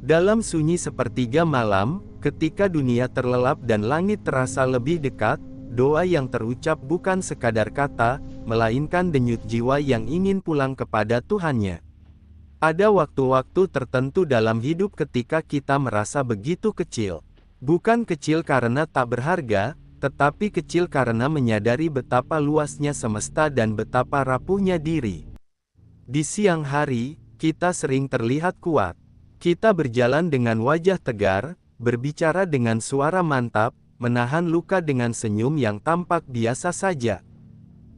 Dalam sunyi sepertiga malam, ketika dunia terlelap dan langit terasa lebih dekat, doa yang terucap bukan sekadar kata, melainkan denyut jiwa yang ingin pulang kepada Tuhannya. Ada waktu-waktu tertentu dalam hidup ketika kita merasa begitu kecil. Bukan kecil karena tak berharga, tetapi kecil karena menyadari betapa luasnya semesta dan betapa rapuhnya diri. Di siang hari, kita sering terlihat kuat. Kita berjalan dengan wajah tegar, berbicara dengan suara mantap, menahan luka dengan senyum yang tampak biasa saja.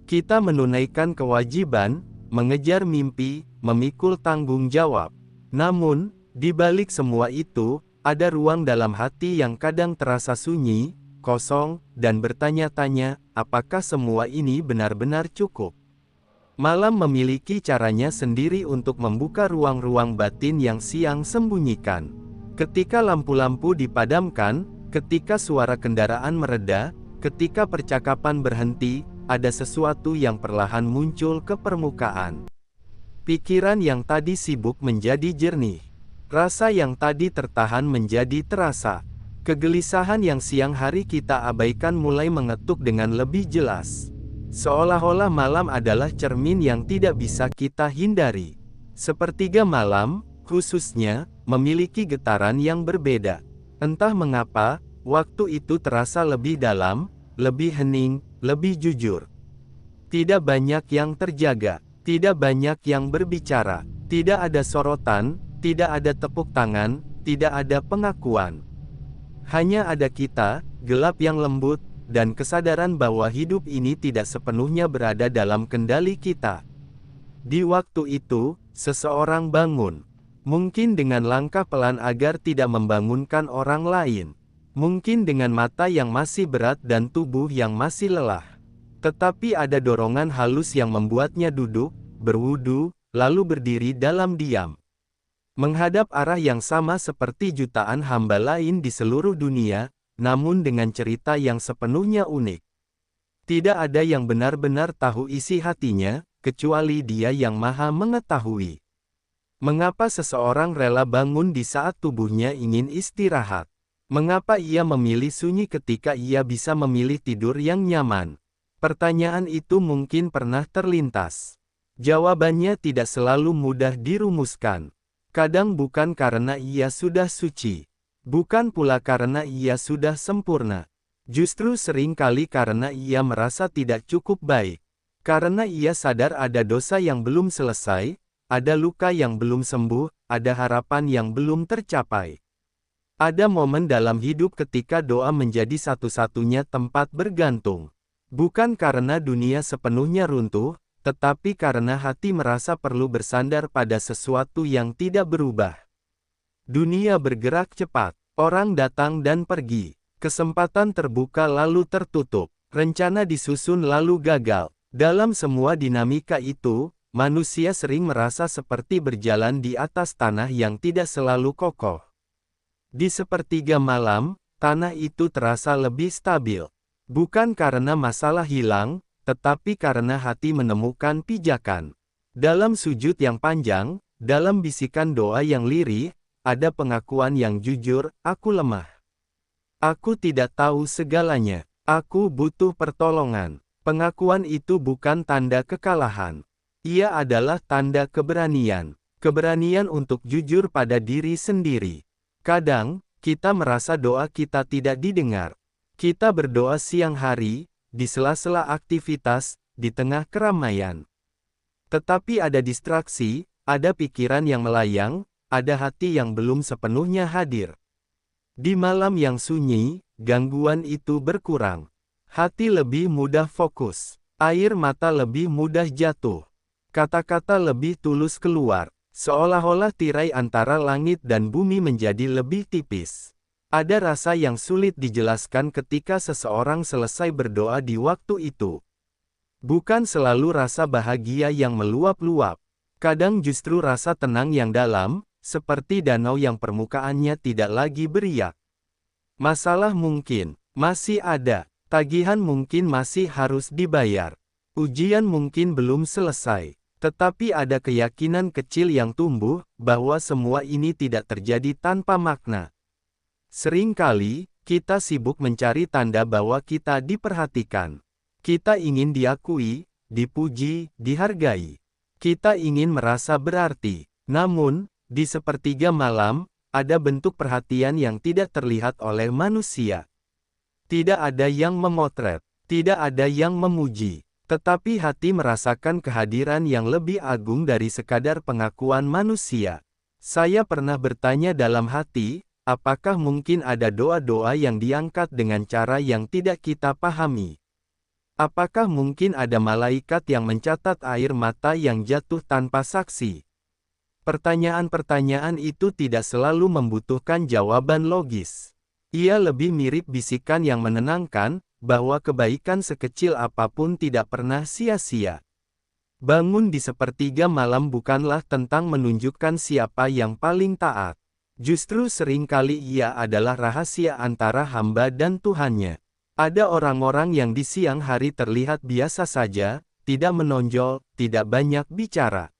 Kita menunaikan kewajiban, mengejar mimpi, memikul tanggung jawab. Namun, di balik semua itu, ada ruang dalam hati yang kadang terasa sunyi, kosong, dan bertanya-tanya, apakah semua ini benar-benar cukup? Malam memiliki caranya sendiri untuk membuka ruang-ruang batin yang siang sembunyikan. Ketika lampu-lampu dipadamkan, ketika suara kendaraan mereda, ketika percakapan berhenti, ada sesuatu yang perlahan muncul ke permukaan. Pikiran yang tadi sibuk menjadi jernih. Rasa yang tadi tertahan menjadi terasa. Kegelisahan yang siang hari kita abaikan mulai mengetuk dengan lebih jelas. Seolah-olah malam adalah cermin yang tidak bisa kita hindari. Sepertiga malam, khususnya, memiliki getaran yang berbeda. Entah mengapa, waktu itu terasa lebih dalam, lebih hening, lebih jujur. Tidak banyak yang terjaga, tidak banyak yang berbicara, tidak ada sorotan, tidak ada tepuk tangan, tidak ada pengakuan. Hanya ada kita, gelap yang lembut, dan kesadaran bahwa hidup ini tidak sepenuhnya berada dalam kendali kita. Di waktu itu, seseorang bangun. Mungkin dengan langkah pelan agar tidak membangunkan orang lain. Mungkin dengan mata yang masih berat dan tubuh yang masih lelah. Tetapi ada dorongan halus yang membuatnya duduk, berwudu, lalu berdiri dalam diam. Menghadap arah yang sama seperti jutaan hamba lain di seluruh dunia, namun dengan cerita yang sepenuhnya unik. Tidak ada yang benar-benar tahu isi hatinya, kecuali Dia yang Maha Mengetahui. Mengapa seseorang rela bangun di saat tubuhnya ingin istirahat? Mengapa ia memilih sunyi ketika ia bisa memilih tidur yang nyaman? Pertanyaan itu mungkin pernah terlintas. Jawabannya tidak selalu mudah dirumuskan. Kadang bukan karena ia sudah suci. Bukan pula karena ia sudah sempurna. Justru sering kali karena ia merasa tidak cukup baik. Karena ia sadar ada dosa yang belum selesai, ada luka yang belum sembuh, ada harapan yang belum tercapai. Ada momen dalam hidup ketika doa menjadi satu-satunya tempat bergantung. Bukan karena dunia sepenuhnya runtuh, tetapi karena hati merasa perlu bersandar pada sesuatu yang tidak berubah. Dunia bergerak cepat, orang datang dan pergi, kesempatan terbuka lalu tertutup, rencana disusun lalu gagal. Dalam semua dinamika itu, manusia sering merasa seperti berjalan di atas tanah yang tidak selalu kokoh. Di sepertiga malam, tanah itu terasa lebih stabil. Bukan karena masalah hilang, tetapi karena hati menemukan pijakan. Dalam sujud yang panjang, dalam bisikan doa yang lirih, ada pengakuan yang jujur, aku lemah. Aku tidak tahu segalanya. Aku butuh pertolongan. Pengakuan itu bukan tanda kekalahan. Ia adalah tanda keberanian. Keberanian untuk jujur pada diri sendiri. Kadang, kita merasa doa kita tidak didengar. Kita berdoa siang hari, di sela-sela aktivitas, di tengah keramaian. Tetapi ada distraksi, ada pikiran yang melayang, ada hati yang belum sepenuhnya hadir. Di malam yang sunyi, gangguan itu berkurang. Hati lebih mudah fokus. Air mata lebih mudah jatuh. Kata-kata lebih tulus keluar. Seolah-olah tirai antara langit dan bumi menjadi lebih tipis. Ada rasa yang sulit dijelaskan ketika seseorang selesai berdoa di waktu itu. Bukan selalu rasa bahagia yang meluap-luap. Kadang justru rasa tenang yang dalam, seperti danau yang permukaannya tidak lagi beriak. Masalah mungkin masih ada, tagihan mungkin masih harus dibayar, ujian mungkin belum selesai, Tetapi ada keyakinan kecil yang tumbuh, bahwa semua ini tidak terjadi tanpa makna. Seringkali, kita sibuk mencari tanda bahwa kita diperhatikan. Kita ingin diakui, dipuji, dihargai. Kita ingin merasa berarti. Namun, di sepertiga malam, ada bentuk perhatian yang tidak terlihat oleh manusia. Tidak ada yang memotret, tidak ada yang memuji. Tetapi hati merasakan kehadiran yang lebih agung dari sekadar pengakuan manusia. Saya pernah bertanya dalam hati, apakah mungkin ada doa-doa yang diangkat dengan cara yang tidak kita pahami? Apakah mungkin ada malaikat yang mencatat air mata yang jatuh tanpa saksi? Pertanyaan-pertanyaan itu tidak selalu membutuhkan jawaban logis. Ia lebih mirip bisikan yang menenangkan, bahwa kebaikan sekecil apapun tidak pernah sia-sia. Bangun di sepertiga malam bukanlah tentang menunjukkan siapa yang paling taat. Justru seringkali ia adalah rahasia antara hamba dan Tuhannya. Ada orang-orang yang di siang hari terlihat biasa saja, tidak menonjol, tidak banyak bicara.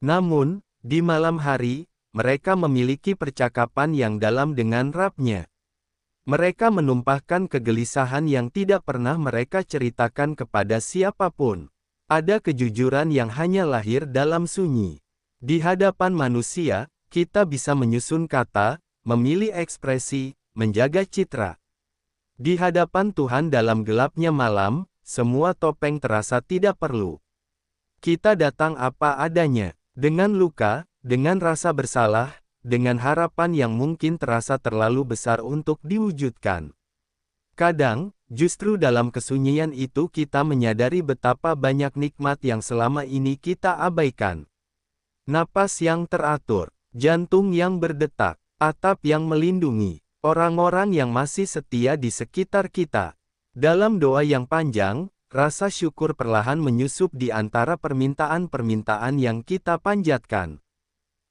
Namun, di malam hari, mereka memiliki percakapan yang dalam dengan Rabb-Nya. Mereka menumpahkan kegelisahan yang tidak pernah mereka ceritakan kepada siapapun. Ada kejujuran yang hanya lahir dalam sunyi. Di hadapan manusia, kita bisa menyusun kata, memilih ekspresi, menjaga citra. Di hadapan Tuhan dalam gelapnya malam, semua topeng terasa tidak perlu. Kita datang apa adanya, dengan luka, dengan rasa bersalah, dengan harapan yang mungkin terasa terlalu besar untuk diwujudkan. Kadang, justru dalam kesunyian itu kita menyadari betapa banyak nikmat yang selama ini kita abaikan. Napas yang teratur, jantung yang berdetak, atap yang melindungi, orang-orang yang masih setia di sekitar kita. Dalam doa yang panjang, rasa syukur perlahan menyusup di antara permintaan-permintaan yang kita panjatkan.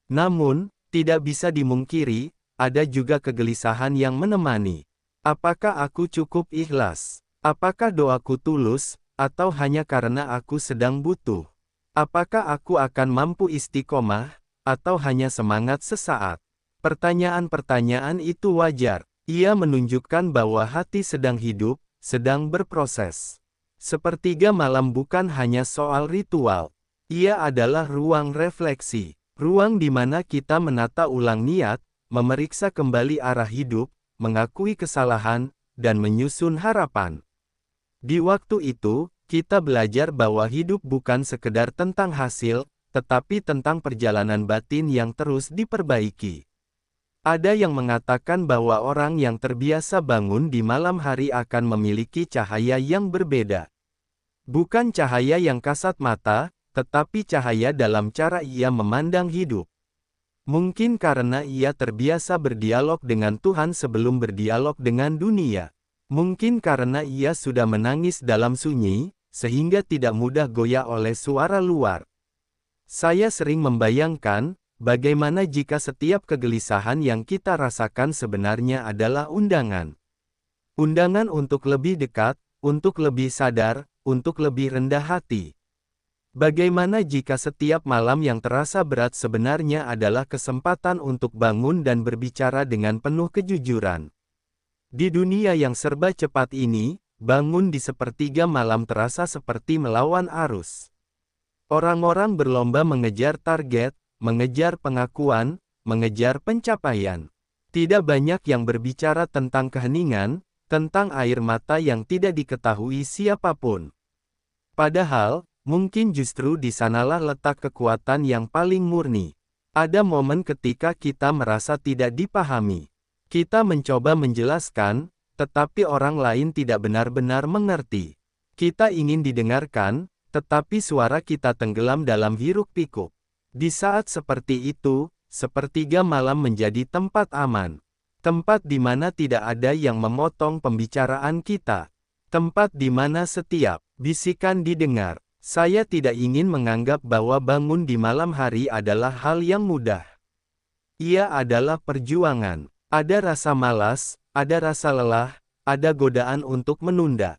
Namun, tidak bisa dimungkiri, ada juga kegelisahan yang menemani. Apakah aku cukup ikhlas? Apakah doaku tulus, atau hanya karena aku sedang butuh? Apakah aku akan mampu istiqomah, atau hanya semangat sesaat? Pertanyaan-pertanyaan itu wajar. Ia menunjukkan bahwa hati sedang hidup, sedang berproses. Sepertiga malam bukan hanya soal ritual. Ia adalah ruang refleksi. Ruang di mana kita menata ulang niat, memeriksa kembali arah hidup, mengakui kesalahan, dan menyusun harapan. Di waktu itu, kita belajar bahwa hidup bukan sekedar tentang hasil, tetapi tentang perjalanan batin yang terus diperbaiki. Ada yang mengatakan bahwa orang yang terbiasa bangun di malam hari akan memiliki cahaya yang berbeda. Bukan cahaya yang kasat mata, tetapi cahaya dalam cara ia memandang hidup. Mungkin karena ia terbiasa berdialog dengan Tuhan sebelum berdialog dengan dunia. Mungkin karena ia sudah menangis dalam sunyi, sehingga tidak mudah goyah oleh suara luar. Saya sering membayangkan, bagaimana jika setiap kegelisahan yang kita rasakan sebenarnya adalah undangan. Undangan untuk lebih dekat, untuk lebih sadar, untuk lebih rendah hati. Bagaimana jika setiap malam yang terasa berat sebenarnya adalah kesempatan untuk bangun dan berbicara dengan penuh kejujuran? Di dunia yang serba cepat ini, bangun di sepertiga malam terasa seperti melawan arus. Orang-orang berlomba mengejar target, mengejar pengakuan, mengejar pencapaian. Tidak banyak yang berbicara tentang keheningan, tentang air mata yang tidak diketahui siapapun. Padahal, mungkin justru di sanalah letak kekuatan yang paling murni. Ada momen ketika kita merasa tidak dipahami. Kita mencoba menjelaskan, tetapi orang lain tidak benar-benar mengerti. Kita ingin didengarkan, tetapi suara kita tenggelam dalam hiruk-pikuk. Di saat seperti itu, sepertiga malam menjadi tempat aman. Tempat di mana tidak ada yang memotong pembicaraan kita. Tempat di mana setiap bisikan didengar. Saya tidak ingin menganggap bahwa bangun di malam hari adalah hal yang mudah. Ia adalah perjuangan. Ada rasa malas, ada rasa lelah, ada godaan untuk menunda.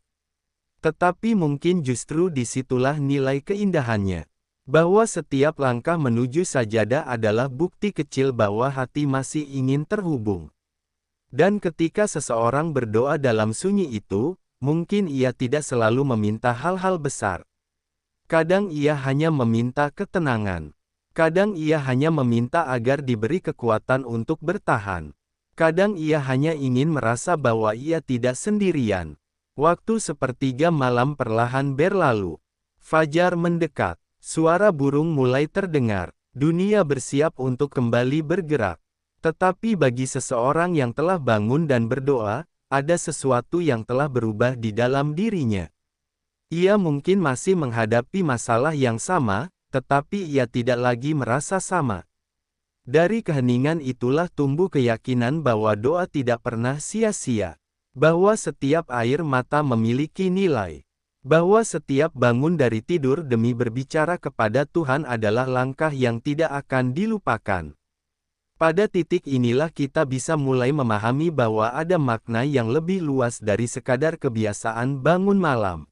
Tetapi mungkin justru disitulah nilai keindahannya. Bahwa setiap langkah menuju sajadah adalah bukti kecil bahwa hati masih ingin terhubung. Dan ketika seseorang berdoa dalam sunyi itu, mungkin ia tidak selalu meminta hal-hal besar. Kadang ia hanya meminta ketenangan. Kadang ia hanya meminta agar diberi kekuatan untuk bertahan. Kadang ia hanya ingin merasa bahwa ia tidak sendirian. Waktu sepertiga malam perlahan berlalu. Fajar mendekat. Suara burung mulai terdengar. Dunia bersiap untuk kembali bergerak. Tetapi bagi seseorang yang telah bangun dan berdoa, ada sesuatu yang telah berubah di dalam dirinya. Ia mungkin masih menghadapi masalah yang sama, tetapi ia tidak lagi merasa sama. Dari keheningan itulah tumbuh keyakinan bahwa doa tidak pernah sia-sia. Bahwa setiap air mata memiliki nilai. Bahwa setiap bangun dari tidur demi berbicara kepada Tuhan adalah langkah yang tidak akan dilupakan. Pada titik inilah kita bisa mulai memahami bahwa ada makna yang lebih luas dari sekadar kebiasaan bangun malam.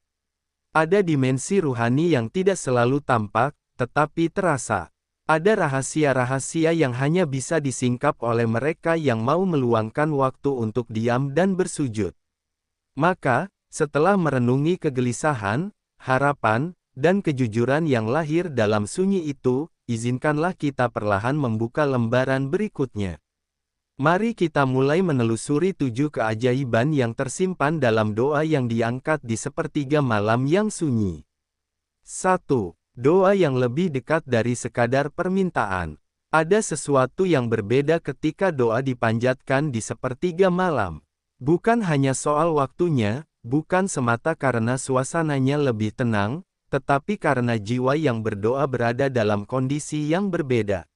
Ada dimensi ruhani yang tidak selalu tampak, tetapi terasa. Ada rahasia-rahasia yang hanya bisa disingkap oleh mereka yang mau meluangkan waktu untuk diam dan bersujud. Maka, setelah merenungi kegelisahan, harapan, dan kejujuran yang lahir dalam sunyi itu, izinkanlah kita perlahan membuka lembaran berikutnya. Mari kita mulai menelusuri 7 keajaiban yang tersimpan dalam doa yang diangkat di sepertiga malam yang sunyi. 1. Doa yang lebih dekat dari sekadar permintaan. Ada sesuatu yang berbeda ketika doa dipanjatkan di sepertiga malam. Bukan hanya soal waktunya, bukan semata karena suasananya lebih tenang, tetapi karena jiwa yang berdoa berada dalam kondisi yang berbeda.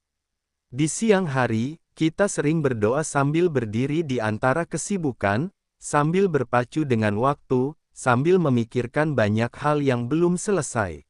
Di siang hari, kita sering berdoa sambil berdiri di antara kesibukan, sambil berpacu dengan waktu, sambil memikirkan banyak hal yang belum selesai.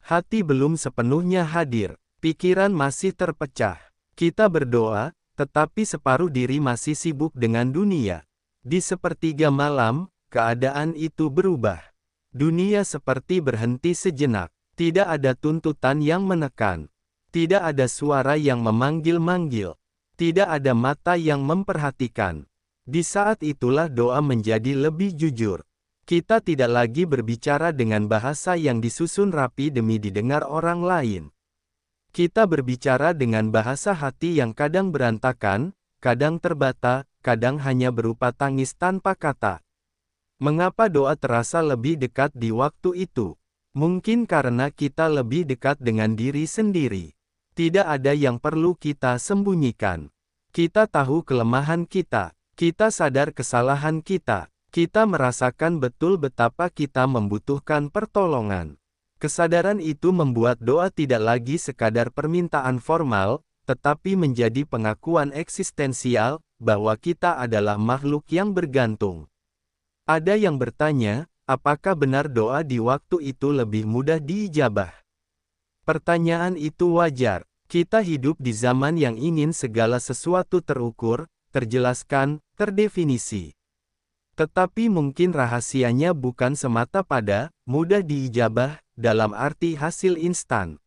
Hati belum sepenuhnya hadir, pikiran masih terpecah. Kita berdoa, tetapi separuh diri masih sibuk dengan dunia. Di sepertiga malam, keadaan itu berubah. Dunia seperti berhenti sejenak. Tidak ada tuntutan yang menekan. Tidak ada suara yang memanggil-manggil. Tidak ada mata yang memperhatikan. Di saat itulah doa menjadi lebih jujur. Kita tidak lagi berbicara dengan bahasa yang disusun rapi demi didengar orang lain. Kita berbicara dengan bahasa hati yang kadang berantakan, kadang terbata, kadang hanya berupa tangis tanpa kata. Mengapa doa terasa lebih dekat di waktu itu? Mungkin karena kita lebih dekat dengan diri sendiri. Tidak ada yang perlu kita sembunyikan. Kita tahu kelemahan kita. Kita sadar kesalahan kita. Kita merasakan betul betapa kita membutuhkan pertolongan. Kesadaran itu membuat doa tidak lagi sekadar permintaan formal, tetapi menjadi pengakuan eksistensial, bahwa kita adalah makhluk yang bergantung. Ada yang bertanya, apakah benar doa di waktu itu lebih mudah diijabah? Pertanyaan itu wajar. Kita hidup di zaman yang ingin segala sesuatu terukur, terjelaskan, terdefinisi. Tetapi mungkin rahasianya bukan semata pada mudah diijabah, dalam arti hasil instan.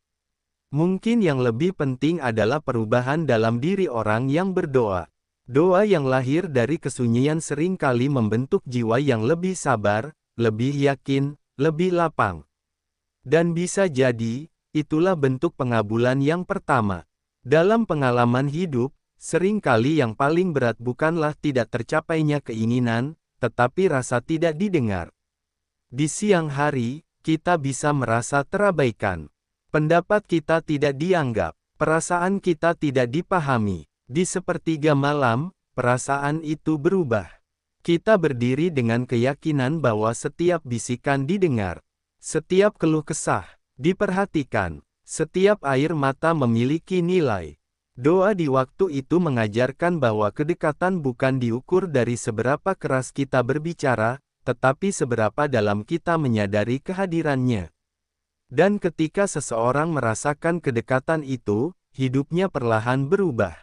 Mungkin yang lebih penting adalah perubahan dalam diri orang yang berdoa. Doa yang lahir dari kesunyian seringkali membentuk jiwa yang lebih sabar, lebih yakin, lebih lapang. Dan bisa jadi, itulah bentuk pengabulan yang pertama. Dalam pengalaman hidup, seringkali yang paling berat bukanlah tidak tercapainya keinginan, tetapi rasa tidak didengar. Di siang hari, kita bisa merasa terabaikan. Pendapat kita tidak dianggap, perasaan kita tidak dipahami. Di sepertiga malam, perasaan itu berubah. Kita berdiri dengan keyakinan bahwa setiap bisikan didengar. Setiap keluh kesah diperhatikan. Setiap air mata memiliki nilai. Doa di waktu itu mengajarkan bahwa kedekatan bukan diukur dari seberapa keras kita berbicara, tetapi seberapa dalam kita menyadari kehadirannya. Dan ketika seseorang merasakan kedekatan itu, hidupnya perlahan berubah.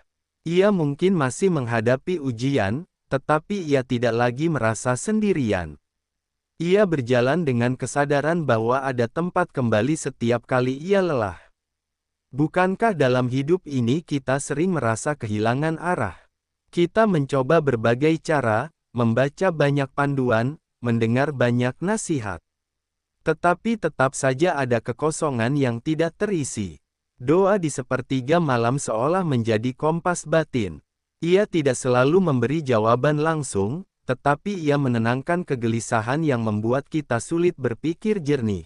Ia mungkin masih menghadapi ujian, tetapi ia tidak lagi merasa sendirian. Ia berjalan dengan kesadaran bahwa ada tempat kembali setiap kali ia lelah. Bukankah dalam hidup ini kita sering merasa kehilangan arah? Kita mencoba berbagai cara, membaca banyak panduan, mendengar banyak nasihat. Tetapi tetap saja ada kekosongan yang tidak terisi. Doa di sepertiga malam seolah menjadi kompas batin. Ia tidak selalu memberi jawaban langsung, tetapi ia menenangkan kegelisahan yang membuat kita sulit berpikir jernih.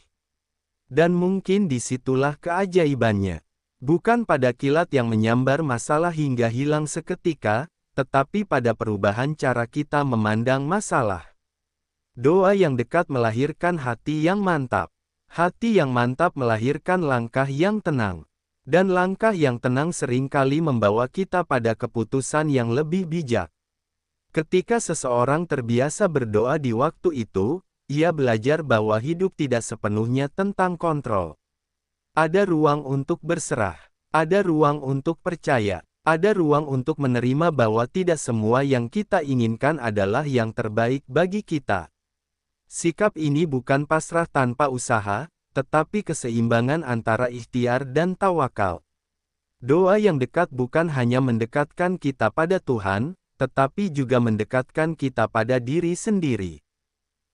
Dan mungkin disitulah keajaibannya. Bukan pada kilat yang menyambar masalah hingga hilang seketika, tetapi pada perubahan cara kita memandang masalah. Doa yang dekat melahirkan hati yang mantap. Hati yang mantap melahirkan langkah yang tenang. Dan langkah yang tenang seringkali membawa kita pada keputusan yang lebih bijak. Ketika seseorang terbiasa berdoa di waktu itu, ia belajar bahwa hidup tidak sepenuhnya tentang kontrol. Ada ruang untuk berserah. Ada ruang untuk percaya. Ada ruang untuk menerima bahwa tidak semua yang kita inginkan adalah yang terbaik bagi kita. Sikap ini bukan pasrah tanpa usaha, tetapi keseimbangan antara ikhtiar dan tawakal. Doa yang dekat bukan hanya mendekatkan kita pada Tuhan, tetapi juga mendekatkan kita pada diri sendiri.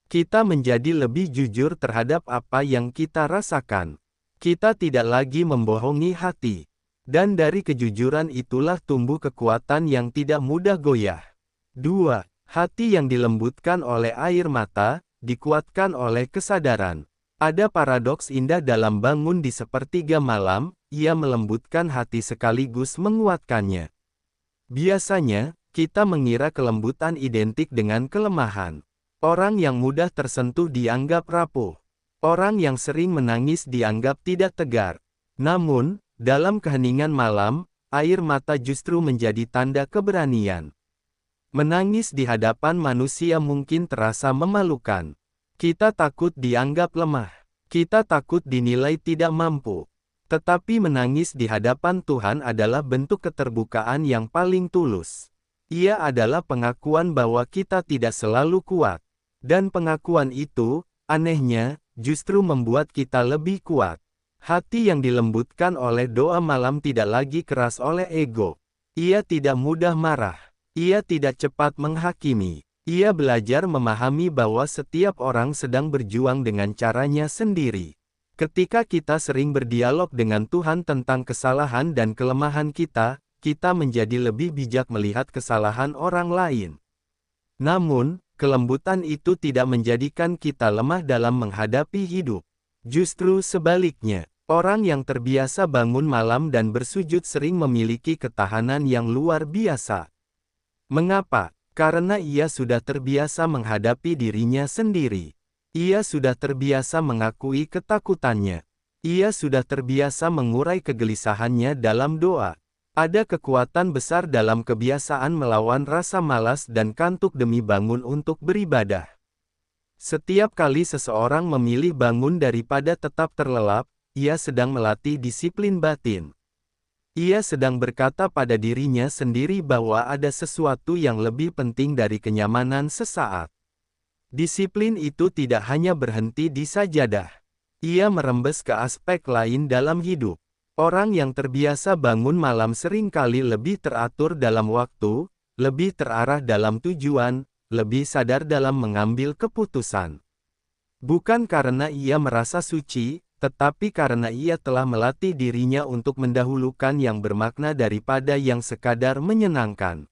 Kita menjadi lebih jujur terhadap apa yang kita rasakan. Kita tidak lagi membohongi hati. Dan dari kejujuran itulah tumbuh kekuatan yang tidak mudah goyah. 2. Hati yang dilembutkan oleh air mata, dikuatkan oleh kesadaran. Ada paradoks indah dalam bangun di sepertiga malam, ia melembutkan hati sekaligus menguatkannya. Biasanya, kita mengira kelembutan identik dengan kelemahan. Orang yang mudah tersentuh dianggap rapuh. Orang yang sering menangis dianggap tidak tegar. Namun, dalam keheningan malam, air mata justru menjadi tanda keberanian. Menangis di hadapan manusia mungkin terasa memalukan. Kita takut dianggap lemah. Kita takut dinilai tidak mampu. Tetapi menangis di hadapan Tuhan adalah bentuk keterbukaan yang paling tulus. Ia adalah pengakuan bahwa kita tidak selalu kuat. Dan pengakuan itu, anehnya, justru membuat kita lebih kuat. Hati yang dilembutkan oleh doa malam tidak lagi keras oleh ego. Ia tidak mudah marah. Ia tidak cepat menghakimi. Ia belajar memahami bahwa setiap orang sedang berjuang dengan caranya sendiri. Ketika kita sering berdialog dengan Tuhan tentang kesalahan dan kelemahan kita, kita menjadi lebih bijak melihat kesalahan orang lain. Namun, kelembutan itu tidak menjadikan kita lemah dalam menghadapi hidup. Justru sebaliknya, orang yang terbiasa bangun malam dan bersujud sering memiliki ketahanan yang luar biasa. Mengapa? Karena ia sudah terbiasa menghadapi dirinya sendiri. Ia sudah terbiasa mengakui ketakutannya. Ia sudah terbiasa mengurai kegelisahannya dalam doa. Ada kekuatan besar dalam kebiasaan melawan rasa malas dan kantuk demi bangun untuk beribadah. Setiap kali seseorang memilih bangun daripada tetap terlelap, ia sedang melatih disiplin batin. Ia sedang berkata pada dirinya sendiri bahwa ada sesuatu yang lebih penting dari kenyamanan sesaat. Disiplin itu tidak hanya berhenti di sajadah. Ia merembes ke aspek lain dalam hidup. Orang yang terbiasa bangun malam seringkali lebih teratur dalam waktu, lebih terarah dalam tujuan, lebih sadar dalam mengambil keputusan. Bukan karena ia merasa suci, tetapi karena ia telah melatih dirinya untuk mendahulukan yang bermakna daripada yang sekadar menyenangkan.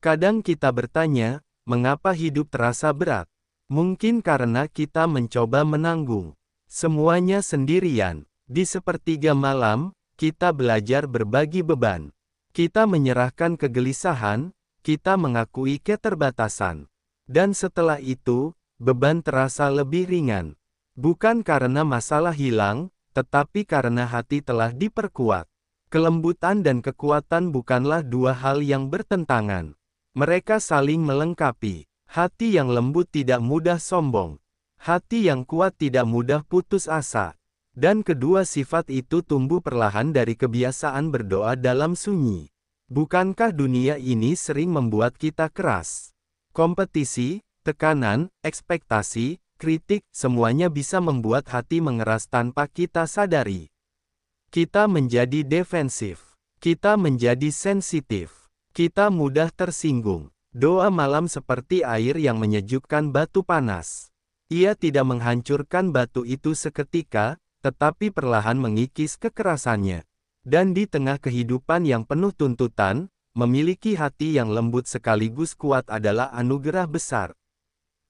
Kadang kita bertanya, mengapa hidup terasa berat? Mungkin karena kita mencoba menanggung semuanya sendirian. Di sepertiga malam, kita belajar berbagi beban. Kita menyerahkan kegelisahan, kita mengakui keterbatasan. Dan setelah itu, beban terasa lebih ringan. Bukan karena masalah hilang, tetapi karena hati telah diperkuat. Kelembutan dan kekuatan bukanlah dua hal yang bertentangan. Mereka saling melengkapi. Hati yang lembut tidak mudah sombong. Hati yang kuat tidak mudah putus asa. Dan kedua sifat itu tumbuh perlahan dari kebiasaan berdoa dalam sunyi. Bukankah dunia ini sering membuat kita keras? Kompetisi, tekanan, ekspektasi, kritik, semuanya bisa membuat hati mengeras tanpa kita sadari. Kita menjadi defensif. Kita menjadi sensitif. Kita mudah tersinggung. Doa malam seperti air yang menyejukkan batu panas. Ia tidak menghancurkan batu itu seketika, tetapi perlahan mengikis kekerasannya. Dan di tengah kehidupan yang penuh tuntutan, memiliki hati yang lembut sekaligus kuat adalah anugerah besar.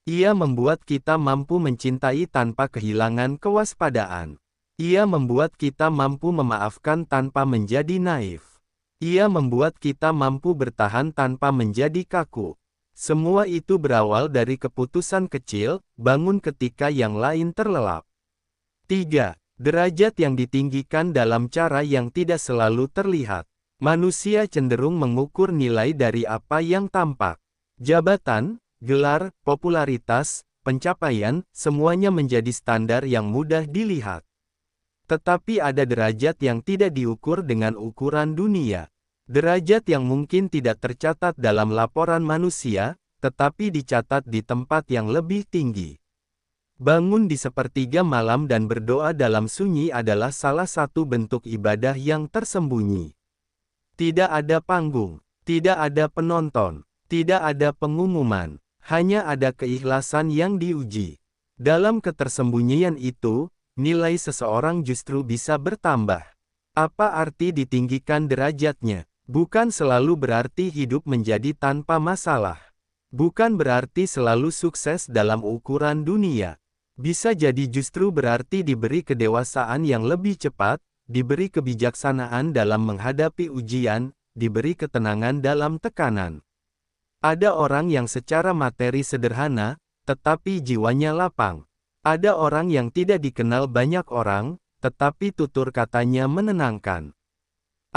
Ia membuat kita mampu mencintai tanpa kehilangan kewaspadaan. Ia membuat kita mampu memaafkan tanpa menjadi naif. Ia membuat kita mampu bertahan tanpa menjadi kaku. Semua itu berawal dari keputusan kecil, bangun ketika yang lain terlelap. 3. Derajat yang ditinggikan dalam cara yang tidak selalu terlihat. Manusia cenderung mengukur nilai dari apa yang tampak. Jabatan, gelar, popularitas, pencapaian, semuanya menjadi standar yang mudah dilihat. Tetapi ada derajat yang tidak diukur dengan ukuran dunia. Derajat yang mungkin tidak tercatat dalam laporan manusia, tetapi dicatat di tempat yang lebih tinggi. Bangun di sepertiga malam dan berdoa dalam sunyi adalah salah satu bentuk ibadah yang tersembunyi. Tidak ada panggung, tidak ada penonton, tidak ada pengumuman. Hanya ada keikhlasan yang diuji. Dalam ketersembunyian itu, nilai seseorang justru bisa bertambah. Apa arti ditinggikan derajatnya? Bukan selalu berarti hidup menjadi tanpa masalah. Bukan berarti selalu sukses dalam ukuran dunia. Bisa jadi justru berarti diberi kedewasaan yang lebih cepat, diberi kebijaksanaan dalam menghadapi ujian, diberi ketenangan dalam tekanan. Ada orang yang secara materi sederhana, tetapi jiwanya lapang. Ada orang yang tidak dikenal banyak orang, tetapi tutur katanya menenangkan.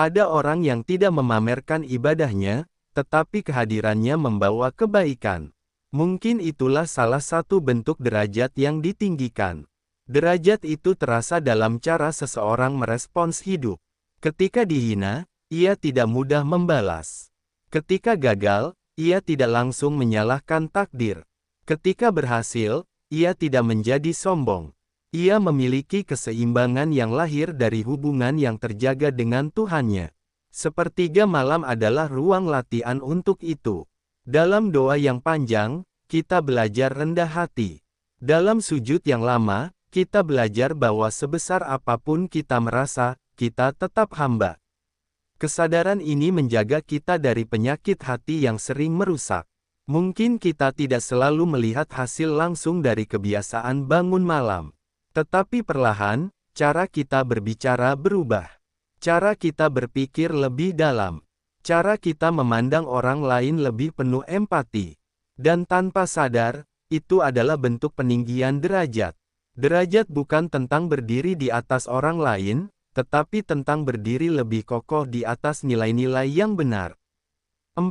Ada orang yang tidak memamerkan ibadahnya, tetapi kehadirannya membawa kebaikan. Mungkin itulah salah satu bentuk derajat yang ditinggikan. Derajat itu terasa dalam cara seseorang merespons hidup. Ketika dihina, ia tidak mudah membalas. Ketika gagal, ia tidak langsung menyalahkan takdir. Ketika berhasil, ia tidak menjadi sombong. Ia memiliki keseimbangan yang lahir dari hubungan yang terjaga dengan Tuhannya. Sepertiga malam adalah ruang latihan untuk itu. Dalam doa yang panjang, kita belajar rendah hati. Dalam sujud yang lama, kita belajar bahwa sebesar apapun kita merasa, kita tetap hamba. Kesadaran ini menjaga kita dari penyakit hati yang sering merusak. Mungkin kita tidak selalu melihat hasil langsung dari kebiasaan bangun malam. Tetapi perlahan, cara kita berbicara berubah. Cara kita berpikir lebih dalam. Cara kita memandang orang lain lebih penuh empati. Dan tanpa sadar, itu adalah bentuk peninggian derajat. Derajat bukan tentang berdiri di atas orang lain, tetapi tentang berdiri lebih kokoh di atas nilai-nilai yang benar. 4.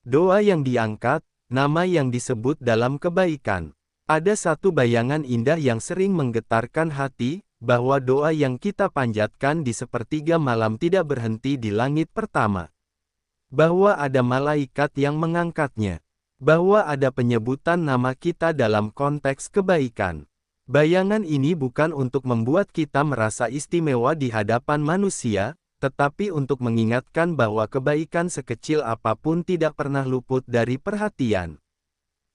Doa yang diangkat, nama yang disebut dalam kebaikan. Ada satu bayangan indah yang sering menggetarkan hati, bahwa doa yang kita panjatkan di sepertiga malam tidak berhenti di langit pertama. Bahwa ada malaikat yang mengangkatnya. Bahwa ada penyebutan nama kita dalam konteks kebaikan. Bayangan ini bukan untuk membuat kita merasa istimewa di hadapan manusia, tetapi untuk mengingatkan bahwa kebaikan sekecil apapun tidak pernah luput dari perhatian.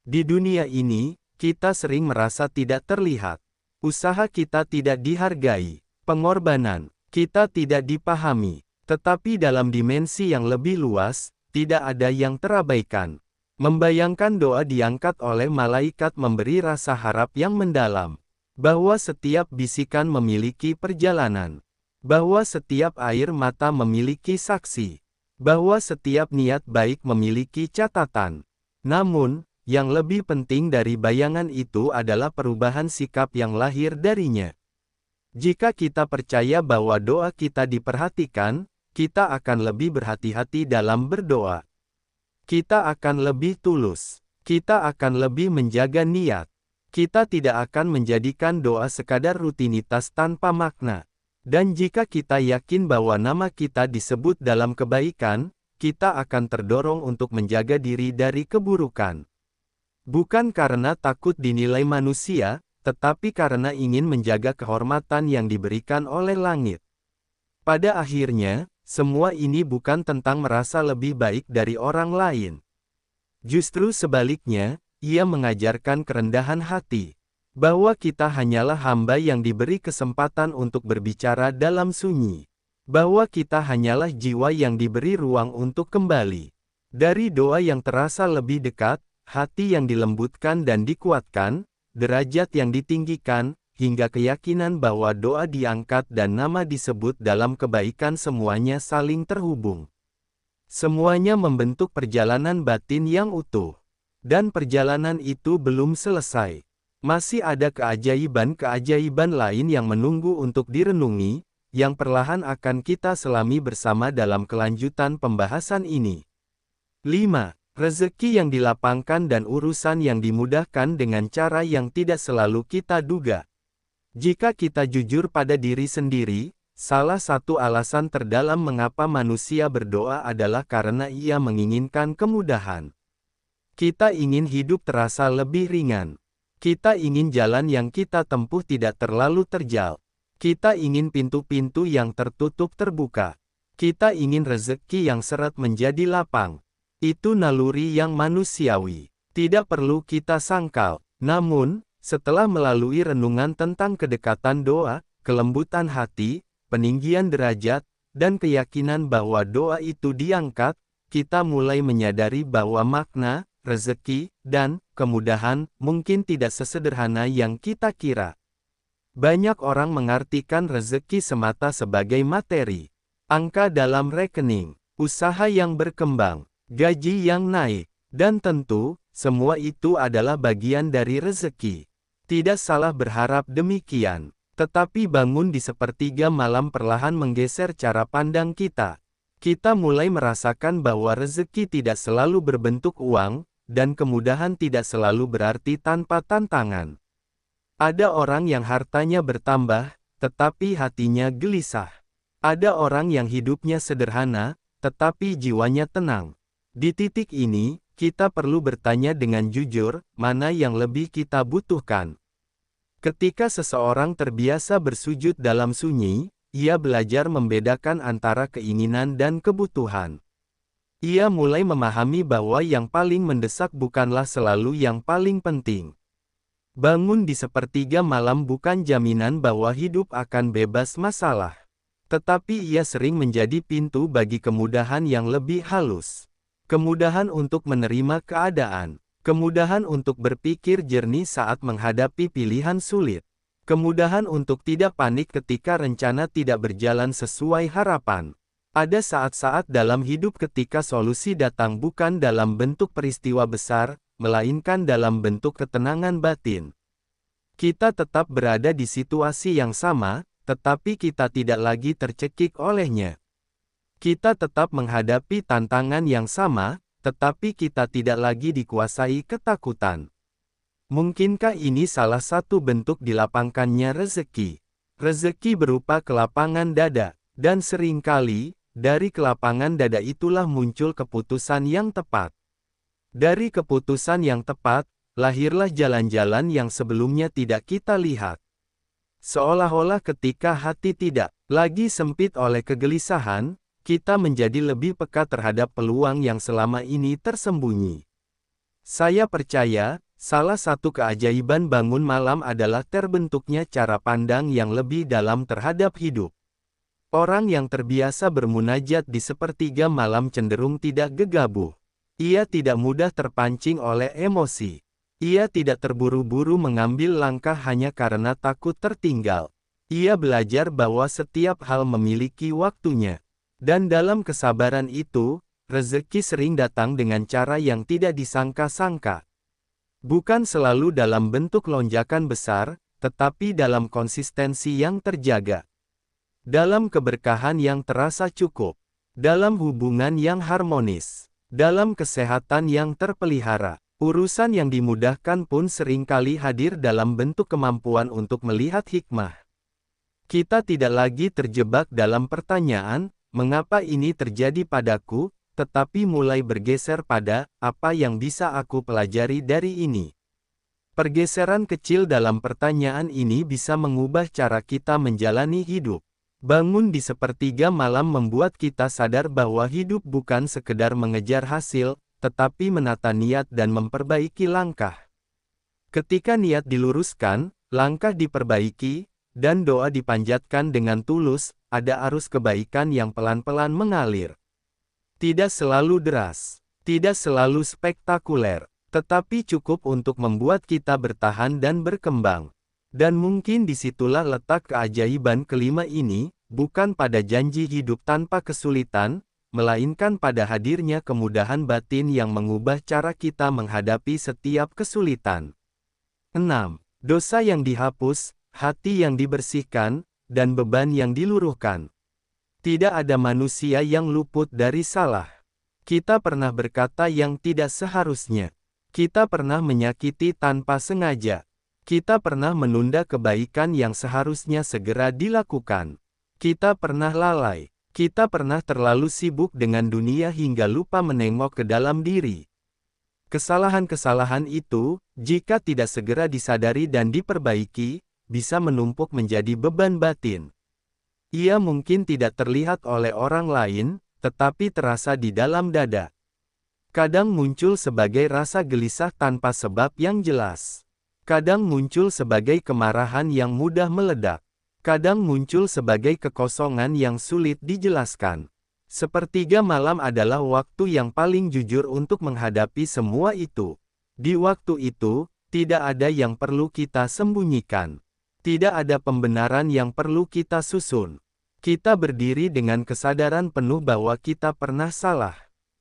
Di dunia ini, kita sering merasa tidak terlihat. Usaha kita tidak dihargai. Pengorbanan kita tidak dipahami. Tetapi dalam dimensi yang lebih luas, tidak ada yang terabaikan. Membayangkan doa diangkat oleh malaikat memberi rasa harap yang mendalam. Bahwa setiap bisikan memiliki perjalanan. Bahwa setiap air mata memiliki saksi. Bahwa setiap niat baik memiliki catatan. Namun, yang lebih penting dari bayangan itu adalah perubahan sikap yang lahir darinya. Jika kita percaya bahwa doa kita diperhatikan, kita akan lebih berhati-hati dalam berdoa. Kita akan lebih tulus. Kita akan lebih menjaga niat. Kita tidak akan menjadikan doa sekadar rutinitas tanpa makna. Dan jika kita yakin bahwa nama kita disebut dalam kebaikan, kita akan terdorong untuk menjaga diri dari keburukan. Bukan karena takut dinilai manusia, tetapi karena ingin menjaga kehormatan yang diberikan oleh langit. Pada akhirnya, semua ini bukan tentang merasa lebih baik dari orang lain. Justru sebaliknya, ia mengajarkan kerendahan hati. Bahwa kita hanyalah hamba yang diberi kesempatan untuk berbicara dalam sunyi. Bahwa kita hanyalah jiwa yang diberi ruang untuk kembali. Dari doa yang terasa lebih dekat, hati yang dilembutkan dan dikuatkan, derajat yang ditinggikan, hingga keyakinan bahwa doa diangkat dan nama disebut dalam kebaikan, semuanya saling terhubung. Semuanya membentuk perjalanan batin yang utuh. Dan perjalanan itu belum selesai. Masih ada keajaiban-keajaiban lain yang menunggu untuk direnungi, yang perlahan akan kita selami bersama dalam kelanjutan pembahasan ini. 5. Rezeki yang dilapangkan dan urusan yang dimudahkan dengan cara yang tidak selalu kita duga. Jika kita jujur pada diri sendiri, salah satu alasan terdalam mengapa manusia berdoa adalah karena ia menginginkan kemudahan. Kita ingin hidup terasa lebih ringan. Kita ingin jalan yang kita tempuh tidak terlalu terjal. Kita ingin pintu-pintu yang tertutup terbuka. Kita ingin rezeki yang seret menjadi lapang. Itu naluri yang manusiawi. Tidak perlu kita sangkal. Namun, setelah melalui renungan tentang kedekatan doa, kelembutan hati, peninggian derajat, dan keyakinan bahwa doa itu diangkat, kita mulai menyadari bahwa makna, rezeki, dan kemudahan mungkin tidak sesederhana yang kita kira. Banyak orang mengartikan rezeki semata sebagai materi, angka dalam rekening, usaha yang berkembang, gaji yang naik, dan tentu, semua itu adalah bagian dari rezeki. Tidak salah berharap demikian, tetapi bangun di sepertiga malam perlahan menggeser cara pandang kita. Kita mulai merasakan bahwa rezeki tidak selalu berbentuk uang, dan kemudahan tidak selalu berarti tanpa tantangan. Ada orang yang hartanya bertambah, tetapi hatinya gelisah. Ada orang yang hidupnya sederhana, tetapi jiwanya tenang. Di titik ini, kita perlu bertanya dengan jujur, mana yang lebih kita butuhkan. Ketika seseorang terbiasa bersujud dalam sunyi, ia belajar membedakan antara keinginan dan kebutuhan. Ia mulai memahami bahwa yang paling mendesak bukanlah selalu yang paling penting. Bangun di sepertiga malam bukan jaminan bahwa hidup akan bebas masalah. Tetapi ia sering menjadi pintu bagi kemudahan yang lebih halus. Kemudahan untuk menerima keadaan. Kemudahan untuk berpikir jernih saat menghadapi pilihan sulit. Kemudahan untuk tidak panik ketika rencana tidak berjalan sesuai harapan. Ada saat-saat dalam hidup ketika solusi datang bukan dalam bentuk peristiwa besar, melainkan dalam bentuk ketenangan batin. Kita tetap berada di situasi yang sama, tetapi kita tidak lagi tercekik olehnya. Kita tetap menghadapi tantangan yang sama, tetapi kita tidak lagi dikuasai ketakutan. Mungkinkah ini salah satu bentuk dilapangkannya rezeki? Rezeki berupa kelapangan dada, dan seringkali, dari kelapangan dada itulah muncul keputusan yang tepat. Dari keputusan yang tepat, lahirlah jalan-jalan yang sebelumnya tidak kita lihat. Seolah-olah ketika hati tidak lagi sempit oleh kegelisahan, kita menjadi lebih peka terhadap peluang yang selama ini tersembunyi. Saya percaya, salah satu keajaiban bangun malam adalah terbentuknya cara pandang yang lebih dalam terhadap hidup. Orang yang terbiasa bermunajat di sepertiga malam cenderung tidak gegabah. Ia tidak mudah terpancing oleh emosi. Ia tidak terburu-buru mengambil langkah hanya karena takut tertinggal. Ia belajar bahwa setiap hal memiliki waktunya. Dan dalam kesabaran itu, rezeki sering datang dengan cara yang tidak disangka-sangka. Bukan selalu dalam bentuk lonjakan besar, tetapi dalam konsistensi yang terjaga. Dalam keberkahan yang terasa cukup. Dalam hubungan yang harmonis. Dalam kesehatan yang terpelihara. Urusan yang dimudahkan pun seringkali hadir dalam bentuk kemampuan untuk melihat hikmah. Kita tidak lagi terjebak dalam pertanyaan, mengapa ini terjadi padaku, tetapi mulai bergeser pada, apa yang bisa aku pelajari dari ini. Pergeseran kecil dalam pertanyaan ini bisa mengubah cara kita menjalani hidup. Bangun di sepertiga malam membuat kita sadar bahwa hidup bukan sekedar mengejar hasil, tetapi menata niat dan memperbaiki langkah. Ketika niat diluruskan, langkah diperbaiki, dan doa dipanjatkan dengan tulus, ada arus kebaikan yang pelan-pelan mengalir. Tidak selalu deras, tidak selalu spektakuler, tetapi cukup untuk membuat kita bertahan dan berkembang. Dan mungkin disitulah letak keajaiban kelima ini, bukan pada janji hidup tanpa kesulitan, melainkan pada hadirnya kemudahan batin yang mengubah cara kita menghadapi setiap kesulitan. 6. Dosa yang dihapus, hati yang dibersihkan, dan beban yang diluruhkan. Tidak ada manusia yang luput dari salah. Kita pernah berkata yang tidak seharusnya. Kita pernah menyakiti tanpa sengaja. Kita pernah menunda kebaikan yang seharusnya segera dilakukan. Kita pernah lalai. Kita pernah terlalu sibuk dengan dunia hingga lupa menengok ke dalam diri. Kesalahan-kesalahan itu, jika tidak segera disadari dan diperbaiki, bisa menumpuk menjadi beban batin. Ia mungkin tidak terlihat oleh orang lain, tetapi terasa di dalam dada. Kadang muncul sebagai rasa gelisah tanpa sebab yang jelas. Kadang muncul sebagai kemarahan yang mudah meledak. Kadang muncul sebagai kekosongan yang sulit dijelaskan. Sepertiga malam adalah waktu yang paling jujur untuk menghadapi semua itu. Di waktu itu, tidak ada yang perlu kita sembunyikan. Tidak ada pembenaran yang perlu kita susun. Kita berdiri dengan kesadaran penuh bahwa kita pernah salah.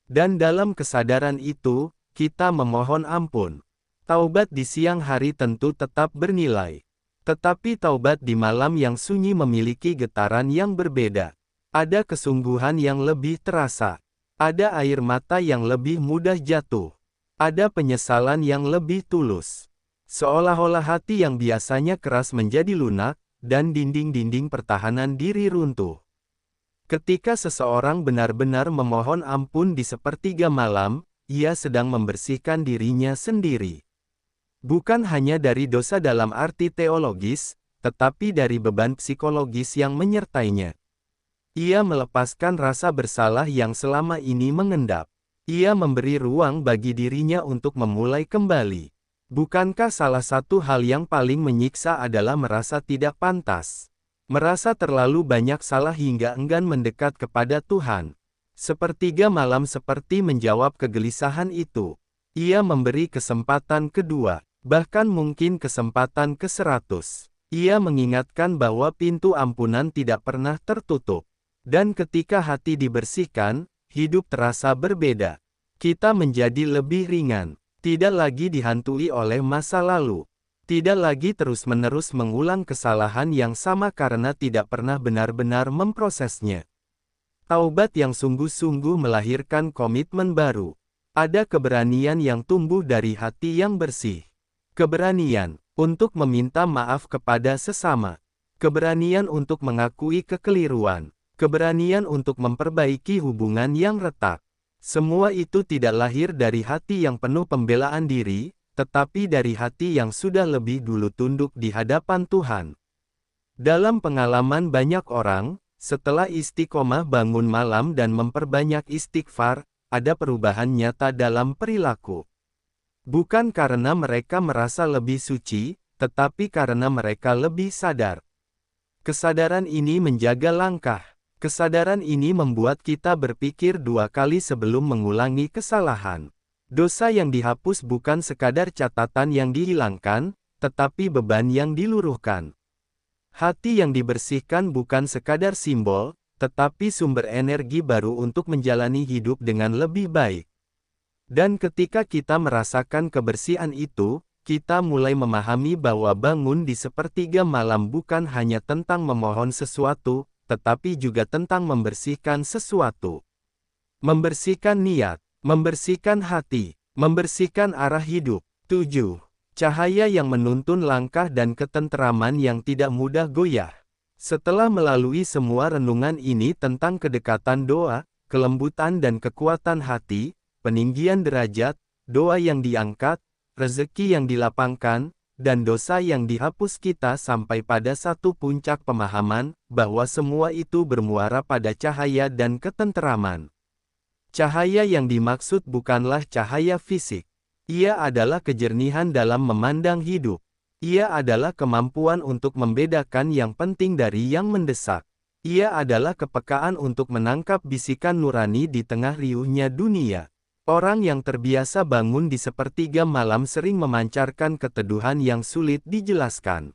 Dan dalam kesadaran itu, kita memohon ampun. Taubat di siang hari tentu tetap bernilai. Tetapi taubat di malam yang sunyi memiliki getaran yang berbeda. Ada kesungguhan yang lebih terasa. Ada air mata yang lebih mudah jatuh. Ada penyesalan yang lebih tulus. Seolah-olah hati yang biasanya keras menjadi lunak, dan dinding-dinding pertahanan diri runtuh. Ketika seseorang benar-benar memohon ampun di sepertiga malam, ia sedang membersihkan dirinya sendiri. Bukan hanya dari dosa dalam arti teologis, tetapi dari beban psikologis yang menyertainya. Ia melepaskan rasa bersalah yang selama ini mengendap. Ia memberi ruang bagi dirinya untuk memulai kembali. Bukankah salah satu hal yang paling menyiksa adalah merasa tidak pantas? Merasa terlalu banyak salah hingga enggan mendekat kepada Tuhan. Sepertiga malam seperti menjawab kegelisahan itu. Ia memberi kesempatan kedua, bahkan mungkin kesempatan ke-100. Ia mengingatkan bahwa pintu ampunan tidak pernah tertutup. Dan ketika hati dibersihkan, hidup terasa berbeda. Kita menjadi lebih ringan, tidak lagi dihantui oleh masa lalu. Tidak lagi terus-menerus mengulang kesalahan yang sama karena tidak pernah benar-benar memprosesnya. Taubat yang sungguh-sungguh melahirkan komitmen baru. Ada keberanian yang tumbuh dari hati yang bersih. Keberanian untuk meminta maaf kepada sesama. Keberanian untuk mengakui kekeliruan. Keberanian untuk memperbaiki hubungan yang retak. Semua itu tidak lahir dari hati yang penuh pembelaan diri, tetapi dari hati yang sudah lebih dulu tunduk di hadapan Tuhan. Dalam pengalaman banyak orang, setelah istiqomah bangun malam dan memperbanyak istighfar, ada perubahan nyata dalam perilaku. Bukan karena mereka merasa lebih suci, tetapi karena mereka lebih sadar. Kesadaran ini menjaga langkah. Kesadaran ini membuat kita berpikir 2 kali sebelum mengulangi kesalahan. Dosa yang dihapus bukan sekadar catatan yang dihilangkan, tetapi beban yang diluruhkan. Hati yang dibersihkan bukan sekadar simbol, tetapi sumber energi baru untuk menjalani hidup dengan lebih baik. Dan ketika kita merasakan kebersihan itu, kita mulai memahami bahwa bangun di sepertiga malam bukan hanya tentang memohon sesuatu, tetapi juga tentang membersihkan sesuatu. Membersihkan niat. Membersihkan hati, membersihkan arah hidup. 7. Cahaya yang menuntun langkah dan ketenteraman yang tidak mudah goyah. Setelah melalui semua renungan ini tentang kedekatan doa, kelembutan dan kekuatan hati, peninggian derajat, doa yang diangkat, rezeki yang dilapangkan, dan dosa yang dihapus kita sampai pada satu puncak pemahaman, bahwa semua itu bermuara pada cahaya dan ketenteraman. Cahaya yang dimaksud bukanlah cahaya fisik. Ia adalah kejernihan dalam memandang hidup. Ia adalah kemampuan untuk membedakan yang penting dari yang mendesak. Ia adalah kepekaan untuk menangkap bisikan nurani di tengah riuhnya dunia. Orang yang terbiasa bangun di sepertiga malam sering memancarkan keteduhan yang sulit dijelaskan.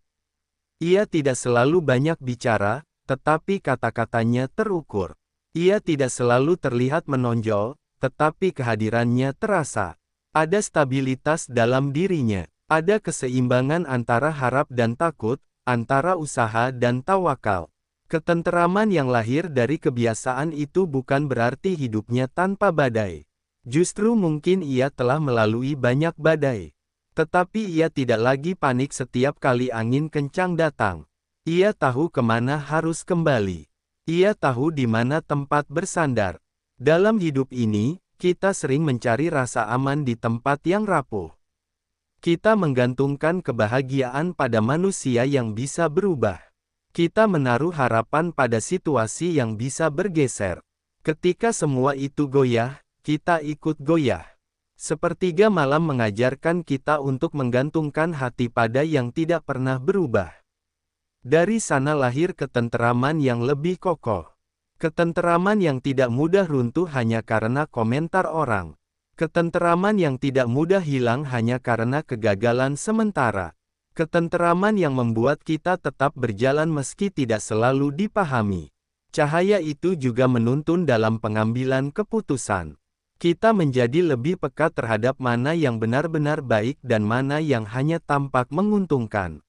Ia tidak selalu banyak bicara, tetapi kata-katanya terukur. Ia tidak selalu terlihat menonjol, tetapi kehadirannya terasa. Ada stabilitas dalam dirinya. Ada keseimbangan antara harap dan takut, antara usaha dan tawakal. Ketenteraman yang lahir dari kebiasaan itu bukan berarti hidupnya tanpa badai. Justru mungkin ia telah melalui banyak badai. Tetapi ia tidak lagi panik setiap kali angin kencang datang. Ia tahu kemana harus kembali. Ia tahu di mana tempat bersandar. Dalam hidup ini, kita sering mencari rasa aman di tempat yang rapuh. Kita menggantungkan kebahagiaan pada manusia yang bisa berubah. Kita menaruh harapan pada situasi yang bisa bergeser. Ketika semua itu goyah, kita ikut goyah. Sepertiga malam mengajarkan kita untuk menggantungkan hati pada yang tidak pernah berubah. Dari sana lahir ketenteraman yang lebih kokoh. Ketenteraman yang tidak mudah runtuh hanya karena komentar orang. Ketenteraman yang tidak mudah hilang hanya karena kegagalan sementara. Ketenteraman yang membuat kita tetap berjalan meski tidak selalu dipahami. Cahaya itu juga menuntun dalam pengambilan keputusan. Kita menjadi lebih peka terhadap mana yang benar-benar baik dan mana yang hanya tampak menguntungkan.